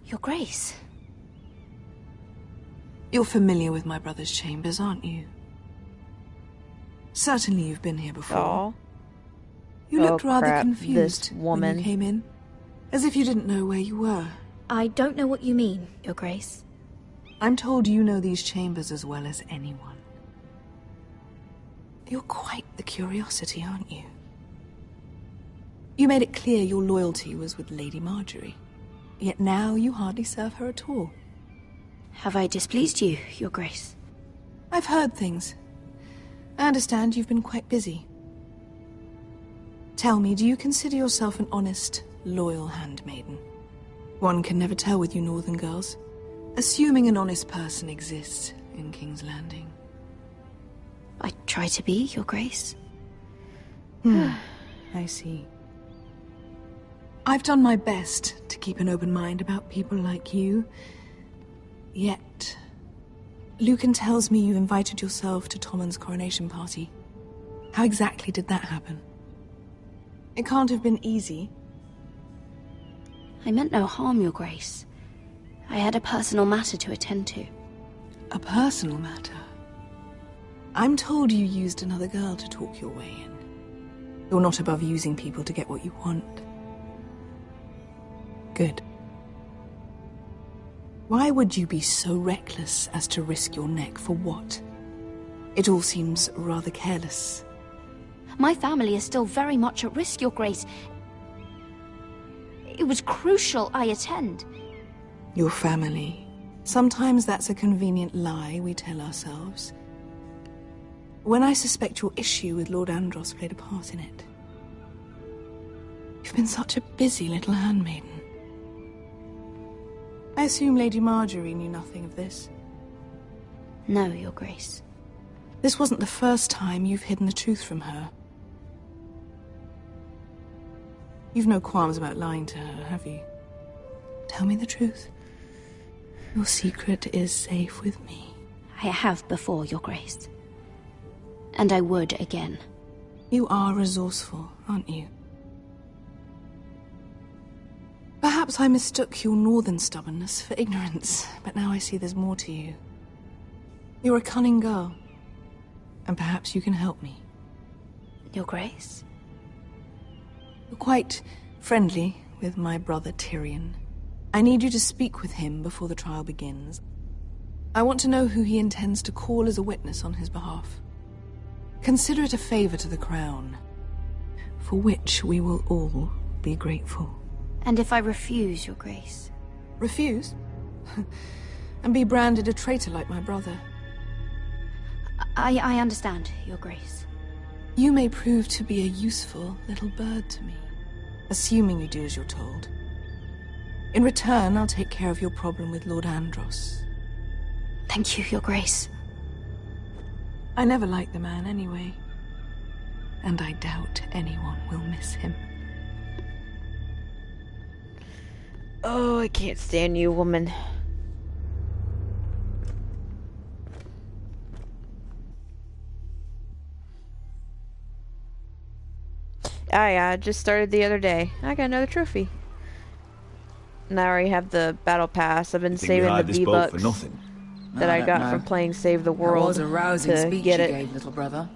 Your Grace. You're familiar with my brother's chambers, aren't you? Certainly you've been here before. Aww. You looked rather crap, confused this woman. when you came in, as if you didn't know where you were. I don't know what you mean, Your Grace. I'm told you know these chambers as well as anyone. You're quite the curiosity, aren't you? You made it clear your loyalty was with Lady Marjorie, yet now you hardly serve her at all. Have I displeased you, Your Grace? I've heard things. I understand you've been quite busy. Tell me, do you consider yourself an honest, loyal handmaiden? One can never tell with you northern girls. Assuming an honest person exists in King's Landing. I try to be, Your Grace. I see. I've done my best to keep an open mind about people like you. Yet, Lucan tells me you invited yourself to Tommen's coronation party. How exactly did that happen? It can't have been easy. I meant no harm, Your Grace. I had a personal matter to attend to. A personal matter? I'm told you used another girl to talk your way in. You're not above using people to get what you want. Good. Why would you be so reckless as to risk your neck for what? It all seems rather careless. My family is still very much at risk, Your Grace. It was crucial I attend. Your family. Sometimes that's a convenient lie we tell ourselves. When I suspect your issue with Lord Andros played a part in it. You've been such a busy little handmaiden. I assume Lady Marjorie knew nothing of this. No, Your Grace. This wasn't the first time you've hidden the truth from her. You've no qualms about lying to her, have you? Tell me the truth. Your secret is safe with me. I have before, Your Grace. And I would again. You are resourceful, aren't you? Perhaps I mistook your northern stubbornness for ignorance, but now I see there's more to you. You're a cunning girl, and perhaps you can help me. Your Grace? You're quite friendly with my brother Tyrion. I need you to speak with him before the trial begins. I want to know who he intends to call as a witness on his behalf. Consider it a favor to the crown, for which we will all be grateful. And if I refuse, Your Grace? Refuse? And be branded a traitor like my brother? I understand, Your Grace. You may prove to be a useful little bird to me, assuming you do as you're told. In return, I'll take care of your problem with Lord Andros. Thank you, Your Grace. I never liked the man anyway, and I doubt anyone will miss him. Oh, I can't stand you, woman. I just started the other day. I got another trophy. And I already have the battle pass. I've been saving the V-Bucks that I got from playing Save the World. That was a rousing to speech get you it. gave, little brother.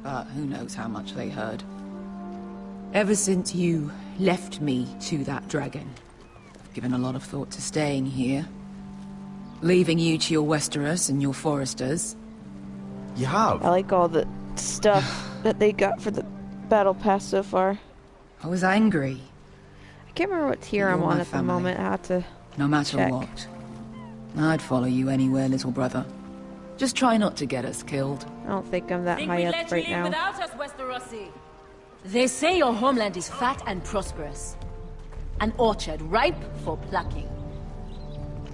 But who knows how much they heard. Ever since you left me to that dragon, I've given a lot of thought to staying here. Leaving you to your Westeros and your foresters. You have? I like all the stuff that they got for the battle pass so far. I was angry. I can't remember what tier I'm on at the moment. I have to No matter check. what. I'd follow you anywhere, little brother. Just try not to get us killed. I don't think I'm that Think high we'd up let right you in now. without us, Westerosi? They say your homeland is fat and prosperous. An orchard ripe for plucking.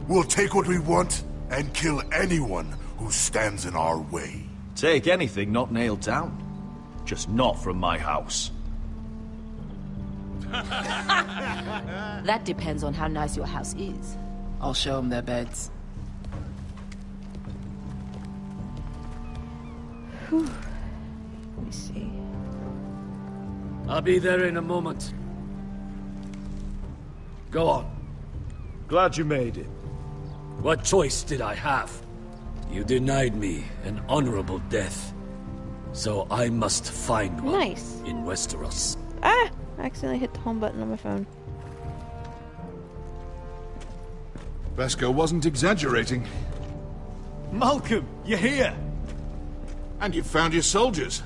We'll take what we want and kill anyone who stands in our way. Take anything not nailed down. Just not from my house. That depends on how nice your house is. I'll show them their beds. Whew. Let me see. I'll be there in a moment. Go on. Glad you made it. What choice did I have? You denied me an honorable death. So I must find one Nice. in Westeros. Ah! I accidentally hit the home button on my phone. Vesco wasn't exaggerating. Malcolm, you're here! And you've found your soldiers.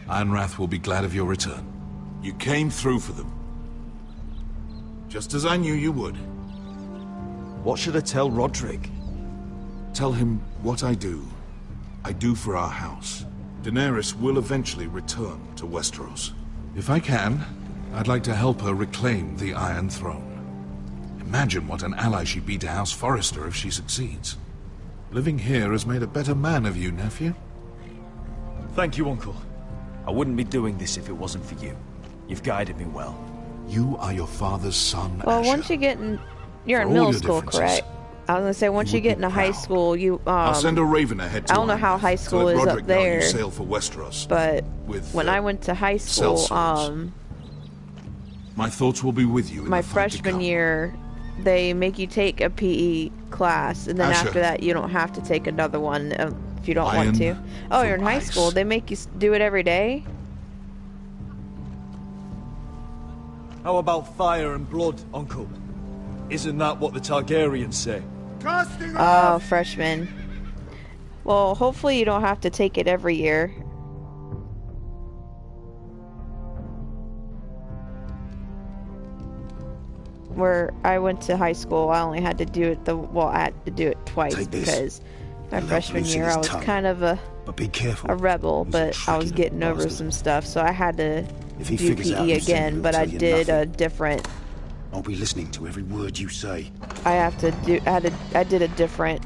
Ironrath will be glad of your return. You came through for them. Just as I knew you would. What should I tell Roderick? Tell him what I do for our house. Daenerys will eventually return to Westeros. If I can, I'd like to help her reclaim the Iron Throne. Imagine what an ally she'd be to House Forrester if she succeeds. Living here has made a better man of you, nephew. Thank you, Uncle. I wouldn't be doing this if it wasn't for you. You've guided me well. You are your father's son, Well, Asher. once you get in... You're in For all middle your school, differences, correct? I was gonna say, once you get into high school, you, I'll send a raven ahead to I don't know Ironrath how high to school let is Roderick up know you there, sail for Westeros. but with, when I went to high school, sellswords. My thoughts will be with you in my the fight to freshman come. year, they make you take a PE class, and then Asher. after that, you don't have to take another one if you don't Iron want to. Oh, you're in from high ice. school. They make you do it every day? How about fire and blood, Uncle? Isn't that what the Targaryens say? Oh, freshman. Well, hopefully you don't have to take it every year. Where I went to high school, I only had to do it I had to do it twice Take this. because my And freshman loosen year his I was tongue. kind of a But be careful. rebel, but I was getting over some stuff, so I had to If he do figures out PE who's saying again, he'll but I tell you did nothing. a different I'll be listening to every word you say. I did a different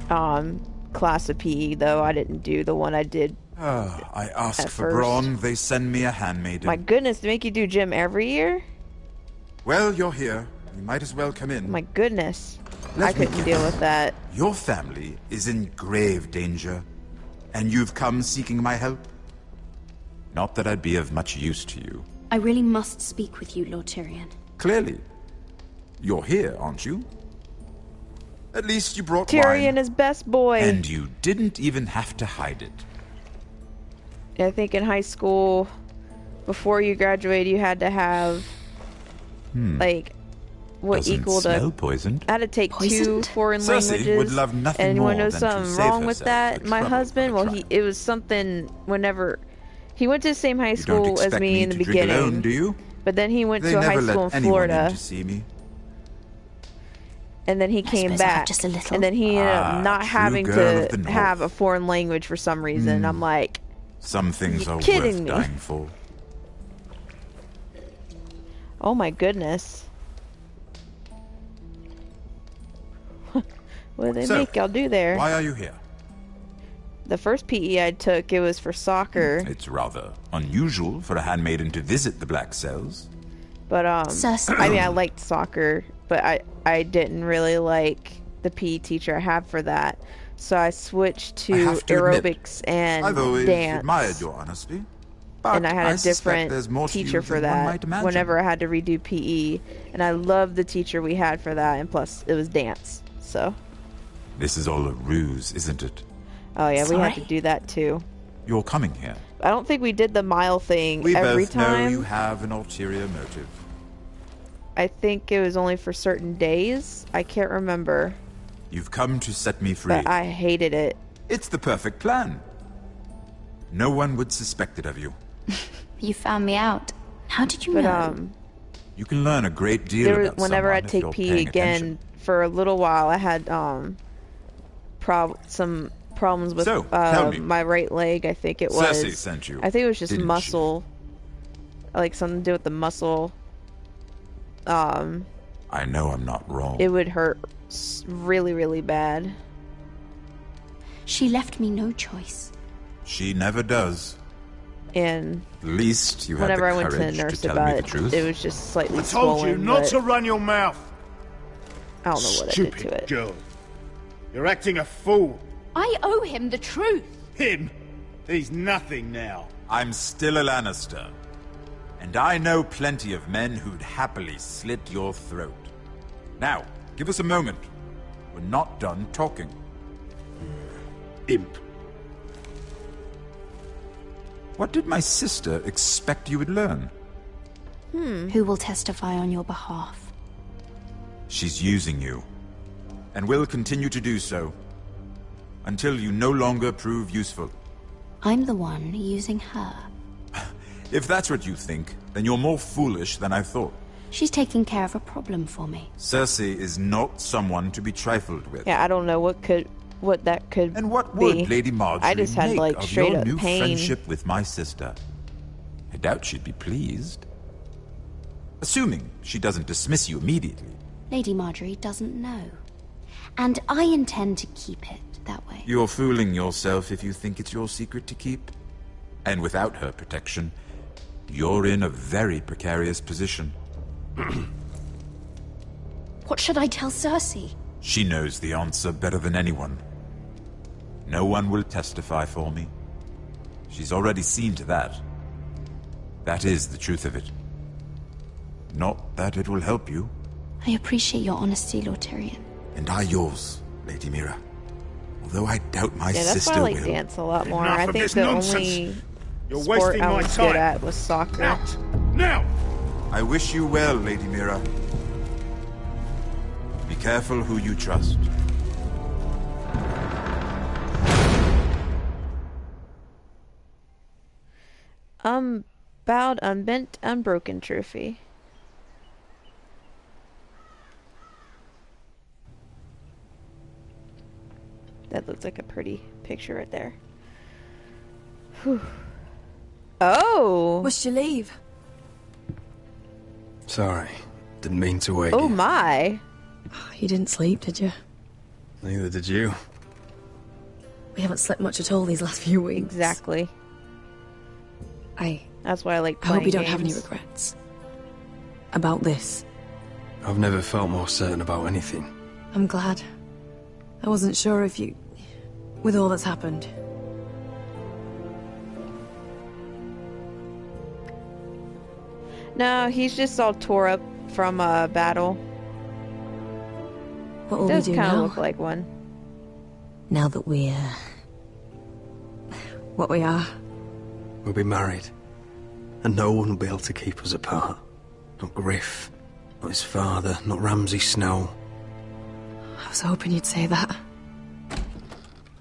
class of PE though. I didn't do the one I did. I ask At for first. brawn, they send me a handmaiden. My goodness, they make you do gym every year? Well, you're here. You might as well come in. My goodness. Let I me couldn't deal with that. Your family is in grave danger, and you've come seeking my help? Not that I'd be of much use to you. I really must speak with you, Lord Tyrion. Clearly. You're here, aren't you? At least you brought Tyrion wine. is best boy. And you didn't even have to hide it. I think in high school, before you graduated, you had to have, like, what Doesn't equal smell to... poisoned. I had to take 2 Poisoned? foreign Cersei languages. would love nothing and you want to more know than to something save wrong with herself that? the My trouble husband, well, it was something whenever... He went to the same high You don't school as expect me in the to drink beginning. alone, do you? But then he went They to a never high let school in anyone Florida. in to see me. And then he came suppose I have back. just a little. And then he ended up not true having girl of to the North. have a foreign language for some reason. I'm like, Some things you are kidding worth me? dying for. oh my goodness. What did they So, make y'all do there? Why are you here? The first PE I took, it was for soccer. It's rather unusual for a handmaiden to visit the Black Cells. But, Cersei. I mean, I liked soccer. but I didn't really like the PE teacher I had for that. So I switched to aerobics and I've always dance. admired your honesty. But And I had a suspect there's different more to teacher you for than one that might imagine. whenever I had to redo PE. And I loved the teacher we had for that, and plus it was dance. So. This is all a ruse, isn't it? Oh yeah, we had to do that too. You're coming here. I don't think we did the mile thing We every both know time. you have an ulterior motive. I think it was only for certain days. I can't remember. You've come to set me free. But I hated it. It's the perfect plan. No one would suspect it of you. You found me out. How did you But know? You can learn a great deal there was, about whenever someone I'd if take you're PE paying again, attention. for a little while, I had some problems with So, tell me. my right leg. I think it was. Cersei sent you, I think it was just didn't she? muscle, like something to do with the muscle. I know I'm not wrong. It would hurt really, really bad. She left me no choice. She never does. And At least you had whenever the I went to the courage nurse tell me about the it, truth. it was just slightly I told swollen. you not but to run your mouth. I don't know what I did to it. Girl. You're acting a fool. I owe him the truth. Him? He's nothing now. I'm still a Lannister. And I know plenty of men who'd happily slit your throat. Now, give us a moment. We're not done talking. Imp. What did my sister expect you would learn? Who will testify on your behalf? She's using you. And will continue to do so. Until you no longer prove useful. I'm the one using her. If that's what you think, then you're more foolish than I thought. She's taking care of a problem for me. Cersei is not someone to be trifled with. Yeah, I don't know what that could. And what be. would Lady Marjorie I just had make like of straight your up new pain. friendship with my sister? I doubt she'd be pleased. Assuming she doesn't dismiss you immediately. Lady Marjorie doesn't know. And I intend to keep it that way. You're fooling yourself if you think it's your secret to keep. And without her protection, you're in a very precarious position. What should I tell Cersei? She knows the answer better than anyone. No one will testify for me. She's already seen to that. That is the truth of it. Not that it will help you. I appreciate your honesty, Lord Tyrion. And I yours, Lady Mira. Although I doubt my Yeah, that's sister why I like will. dance a lot more. Enough I of think this the nonsense. only You're sport wasting I my was time. good at was soccer. Out! Now! I wish you well, Lady Mira. Be careful who you trust. Bowed, unbent, unbroken trophy. That looks like a pretty picture right there. Whew. Oh! Must you leave? Sorry, didn't mean to wake Oh you. my! You didn't sleep, did you? Neither did you. We haven't slept much at all these last few weeks. Exactly. That's why I like I playing hope you don't have any games. regrets. About this. I've never felt more certain about anything. I'm glad. I wasn't sure if you... with all that's happened. No, he's just all tore up from a battle. What will Does we do kind of now? look like one. Now that we're... what we are. We'll be married. And no one will be able to keep us apart. Not Griff, not his father, not Ramsay Snow. I was hoping you'd say that.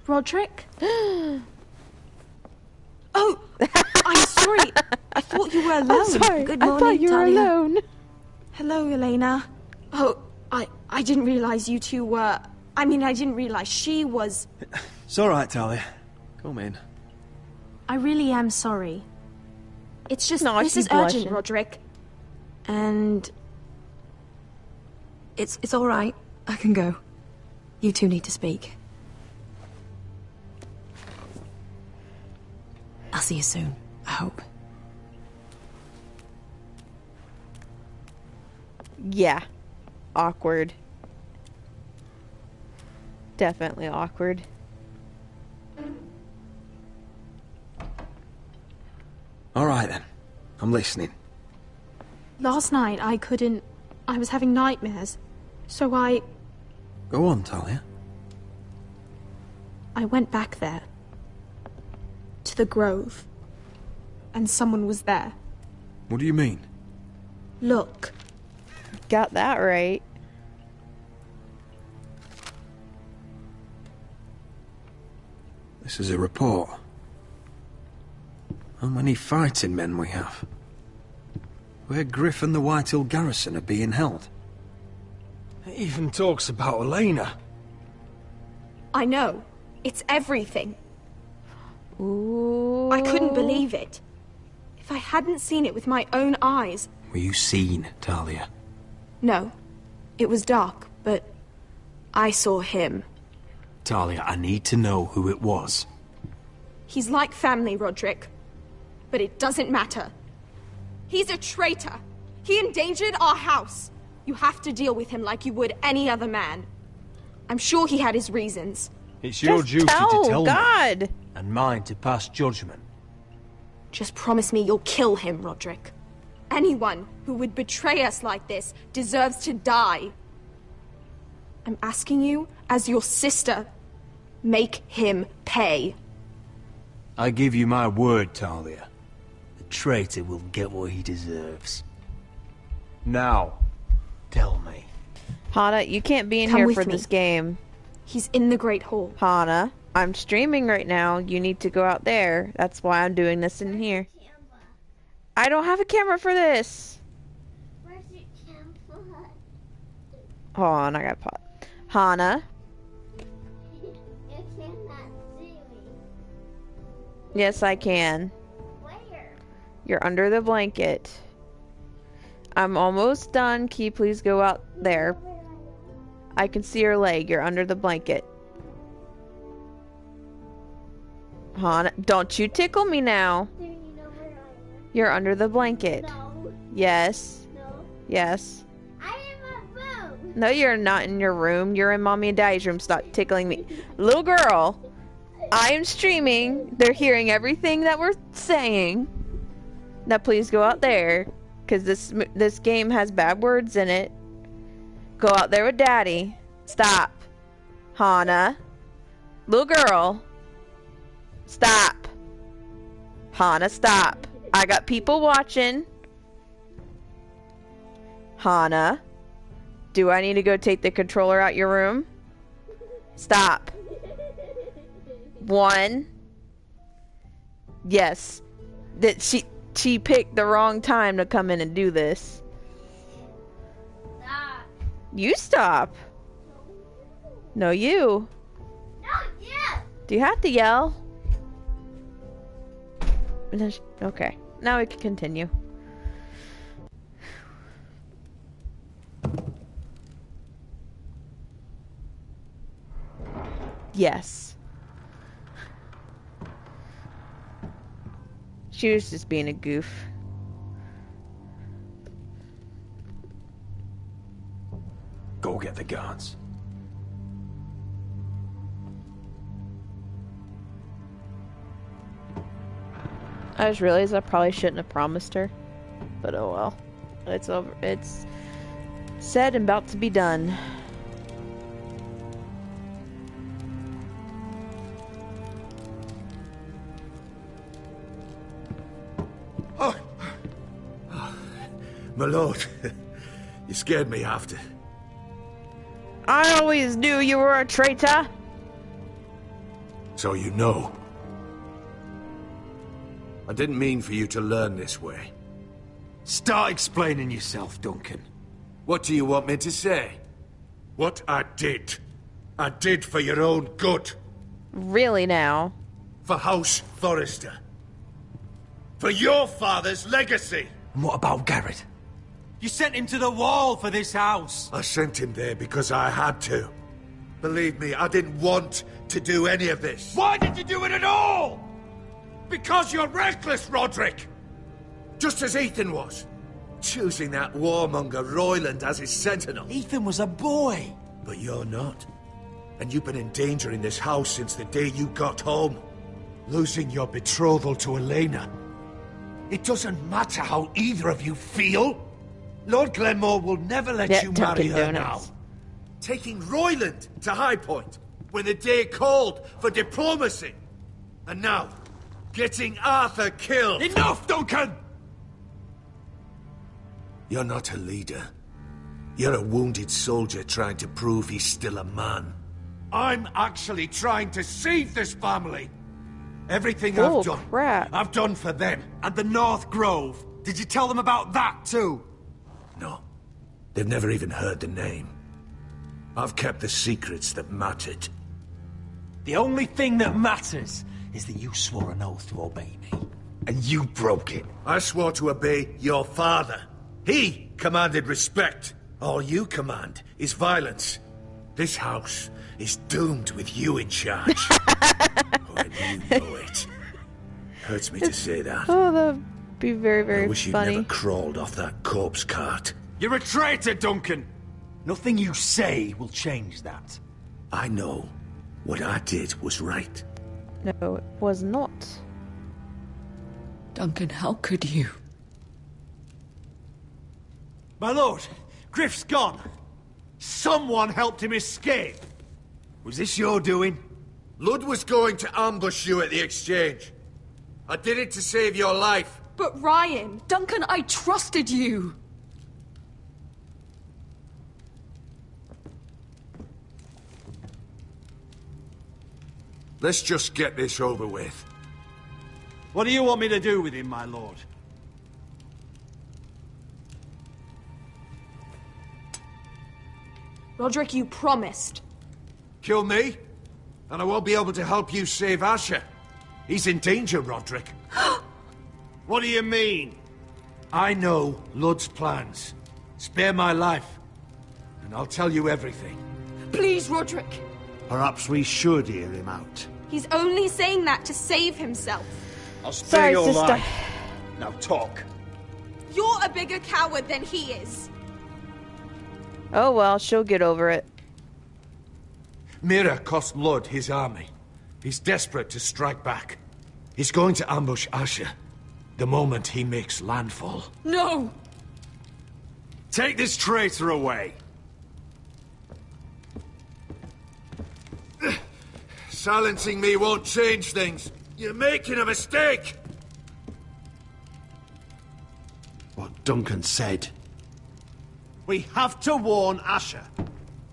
Roderick? Oh! I'm sorry. I thought you were alone. I'm sorry. Good I morning, thought you were Talia. alone. Hello, Elena. Oh, I didn't realize you two were... I mean, I didn't realize she was... It's all right, Talia. Come in. I really am sorry. It's just, No, this she's is urgent, blushing. Roderick. And... It's all right. I can go. You two need to speak. I'll see you soon, I hope. Yeah. awkward. Definitely awkward. All right then. I'm listening. Last night I was having nightmares. So I Go on, Talia. went back there. To the grove. And someone was there. What do you mean? Look. Got that right. This is a report. How many fighting men we have? Where Griff and the Whitehill garrison are being held. It even talks about Elena. I know. It's everything. Ooh. I couldn't believe it. If I hadn't seen it with my own eyes... Were you seen, Talia? No. It was dark, but I saw him. Talia, I need to know who it was. He's like family, Roderick. But it doesn't matter. He's a traitor. He endangered our house. You have to deal with him like you would any other man. I'm sure he had his reasons. It's your duty to tell God. me, and mine to pass judgment. Just promise me you'll kill him, Roderick. Anyone who would betray us like this deserves to die. I'm asking you, as your sister, make him pay. I give you my word, Talia. The traitor will get what he deserves. Now, tell me. Hana, you can't be in Come here with for me. this game. He's in the Great Hall. Hana, I'm streaming right now. You need to go out there. That's why I'm doing this in here. I don't have a camera for this. Where's your camera? Hold on, I got pot. Hana. You cannot see me. Yes, I can. Where? You're under the blanket. I'm almost done. Can you please go out there? I can see your leg. You're under the blanket. Hana, don't you tickle me now. Do you know where I am? You're under the blanket. No. Yes. No. Yes. I am in my room. No, you're not in your room. You're in Mommy and Daddy's room. Stop tickling me. Little girl, I am streaming. They're hearing everything that we're saying. Now please go out there. Because this game has bad words in it. Go out there with Daddy. Stop. Hana. Little girl. Stop. Hana, stop. I got people watching. Hana. Do I need to go take the controller out your room? Stop. 1. Yes. That she picked the wrong time to come in and do this. Stop. You stop. No, you. No, yeah. Do you have to yell? Okay. Now we can continue. Yes. She was just being a goof. Go get the guards. I just realized I probably shouldn't have promised her. But oh well. It's over. It's said and about to be done. My lord, you scared me after. I always knew you were a traitor. So you know. I didn't mean for you to learn this way. Start explaining yourself, Duncan. What do you want me to say? What I did for your own good. Really now? For House Forrester. For your father's legacy. And what about Garrett? You sent him to the wall for this house. I sent him there because I had to. Believe me, I didn't want to do any of this. Why did you do it at all? Because you're reckless, Roderick! Just as Ethan was. Choosing that warmonger Royland as his sentinel. Ethan was a boy. But you're not. And you've been in danger in this house since the day you got home. Losing your betrothal to Elena. It doesn't matter how either of you feel. Lord Glenmore will never let you marry her now. Taking Royland to High Point when the day called for diplomacy. And now, getting Arthur killed. Enough, Duncan! You're not a leader. You're a wounded soldier trying to prove he's still a man. I'm actually trying to save this family. Everything I've done, I've done for them. And the North Grove. Did you tell them about that too? No. They've never even heard the name. I've kept the secrets that mattered. The only thing that matters is that you swore an oath to obey me. And you broke it. I swore to obey your father. He commanded respect. All you command is violence. This house is doomed with you in charge. And you know it. Hurts me to say that. Oh, that'd be very, very I wish funny. you'd never crawled off that corpse cart. You're a traitor, Duncan! Nothing you say will change that. I know what I did was right. No, it was not. Duncan, how could you? My lord, Griff's gone. Someone helped him escape. Was this your doing? Lud was going to ambush you at the exchange. I did it to save your life. But Ryan... Duncan, I trusted you! Let's just get this over with. What do you want me to do with him, my lord? Roderick, you promised. Kill me, and I won't be able to help you save Asher. He's in danger, Roderick. What do you mean? I know Lud's plans. Spare my life, and I'll tell you everything. Please, Roderick. Perhaps we should hear him out. He's only saying that to save himself. I'll spare your life. Now talk. You're a bigger coward than he is. Oh well, she'll get over it. Mira cost Lud his army. He's desperate to strike back. He's going to ambush Asher the moment he makes landfall. No! Take this traitor away. Silencing me won't change things. You're making a mistake. What Duncan said. We have to warn Asher.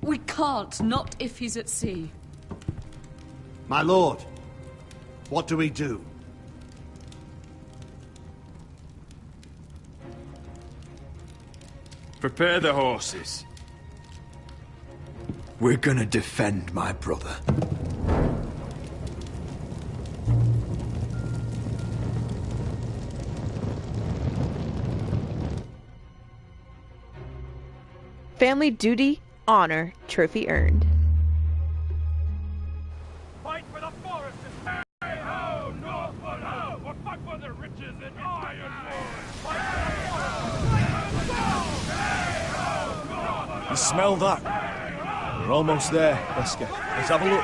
We can't, not if he's at sea. My lord, what do we do? Prepare the horses. We're gonna defend my brother. Family duty, honor, trophy earned. Fight for the forest and hey ho, Northwood ho! Or fight for the riches in Ironwood! You smell that? We're almost there, Wesker. Let's have a look.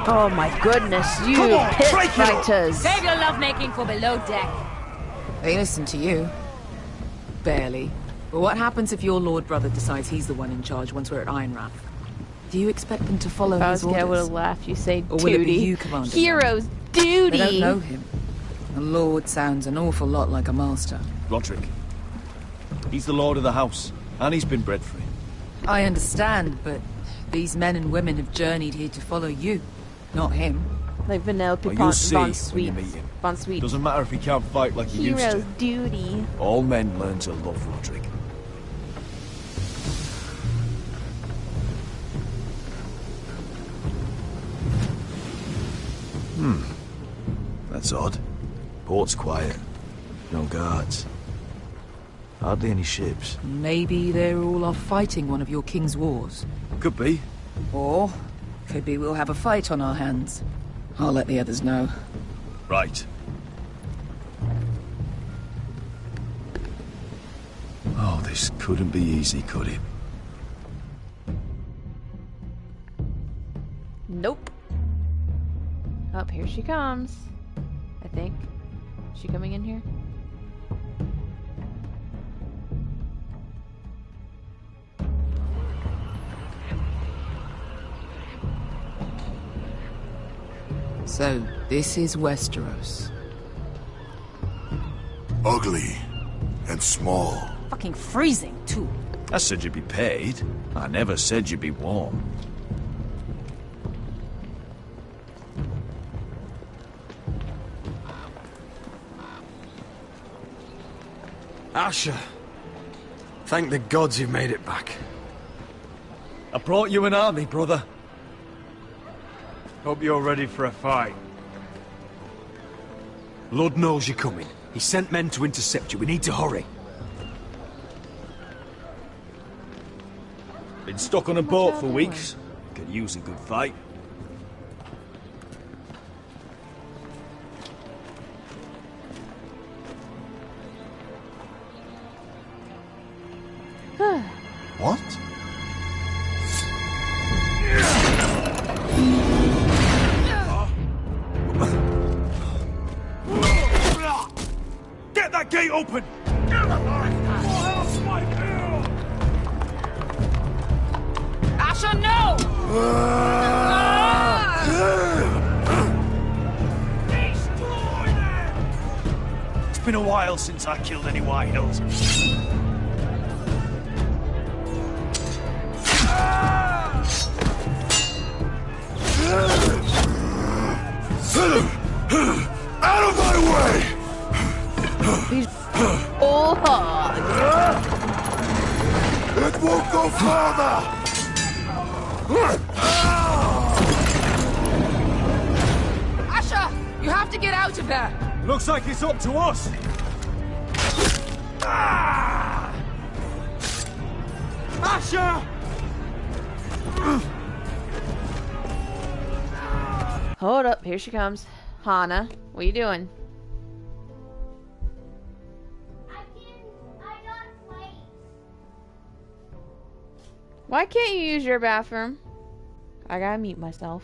Oh my goodness, you pit fighters! Save your lovemaking for below deck. They listen to you. Barely. But what happens if your lord brother decides he's the one in charge once we're at Ironrath? Do you expect them to follow his orders? I would have laughed. You say or duty. Will it be you, Commander? Hero's duty. They don't know him. A lord sounds an awful lot like a master. Roderick. He's the lord of the house, and he's been bred for it. I understand, but these men and women have journeyed here to follow you, not him. Like Vanellope Well, you'll see Von when Sweet. you meet him. Von Sweet. Doesn't matter if he can't fight like he used Hero's to. duty. All men learn to love Roderick. That's odd. Port's quiet. No guards. Hardly any ships. Maybe they're all off fighting one of your king's wars. Could be. Or could be we'll have a fight on our hands. I'll let the others know. Right. This couldn't be easy, could it? Nope. Oh, here she comes. I think. Is she coming in here? So, this is Westeros. Ugly and small. Fucking freezing, too. I said you'd be paid. I never said you'd be warm. Asher, thank the gods you've made it back. I brought you an army, brother. Hope you're ready for a fight. Lord knows you're coming. He sent men to intercept you. We need to hurry. Been stuck on a boat for weeks. Could use a good fight. What? Get that gate open! Asher, no! It's been a while since I killed any White Hills. Out of my way! He's hard. It won't go farther! Asher, you have to get out of there. Looks like it's up to us. Asher! Hold up, here she comes. Hana, what are you doing? Why can't you use your bathroom? I gotta mute myself.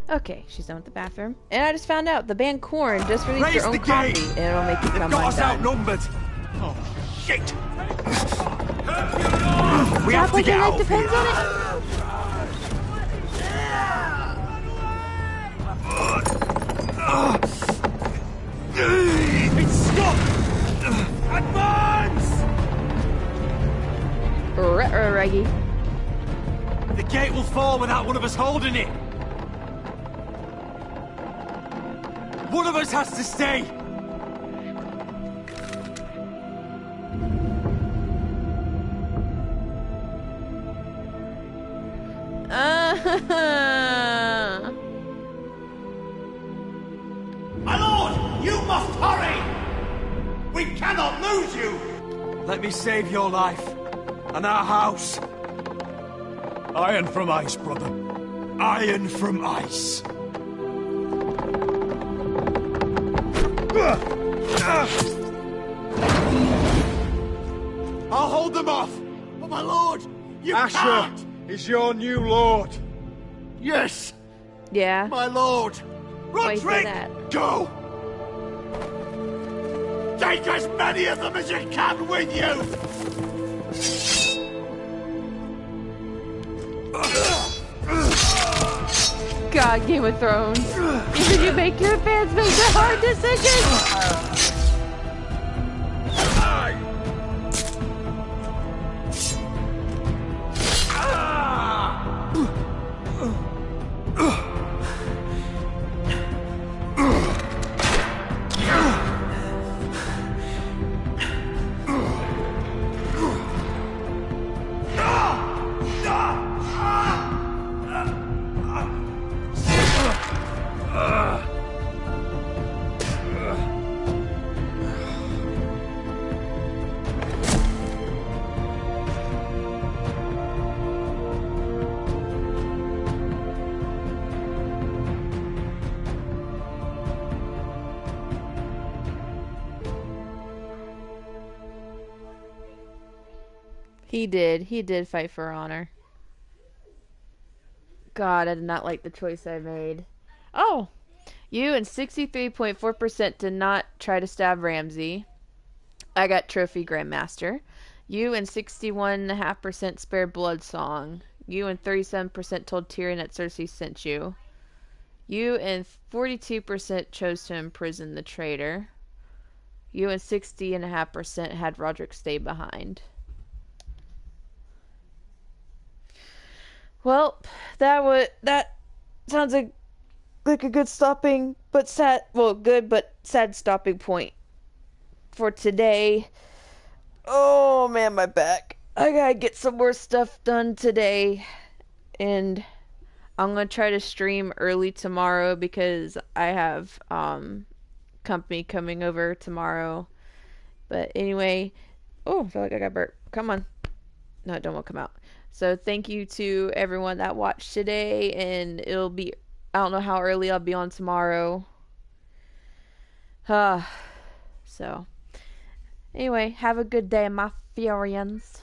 Okay, she's done with the bathroom. And I just found out the band Korn just released their own coffee, and it'll make you come Got us undone. outnumbered. Oh, shit! We have to get out depends on it. It's stopped! Advance! Reggie. The gate will fall without one of us holding it. One of us has to stay. My lord, you must hurry! We cannot lose you! Let me save your life and our house. Iron from ice, brother. Iron from ice. I'll hold them off! But my lord, you Asher can't! is your new lord. Yes! Yeah. My lord! Why you say Roderick! that? Go! Take as many of them as you can with you! God, Game of Thrones. Even you make your fans make the hard decisions! He did fight for honor. God, I did not like the choice I made. Oh! You and 63.4% did not try to stab Ramsay. I got Trophy Grandmaster. You and 61.5% spared Bloodsong. You and 37% told Tyrion that Cersei sent you. You and 42% chose to imprison the traitor. You and 60.5% had Roderick stay behind. Well, that sounds like a good stopping, but sad. Well, good but sad stopping point for today. Oh man, my back. I gotta get some more stuff done today, and I'm gonna try to stream early tomorrow because I have company coming over tomorrow. But anyway, oh, I feel like I got burped. Come on. No, it don't want to come out. So thank you to everyone that watched today, and it'll be, I don't know how early I'll be on tomorrow. So anyway, have a good day, my Furians.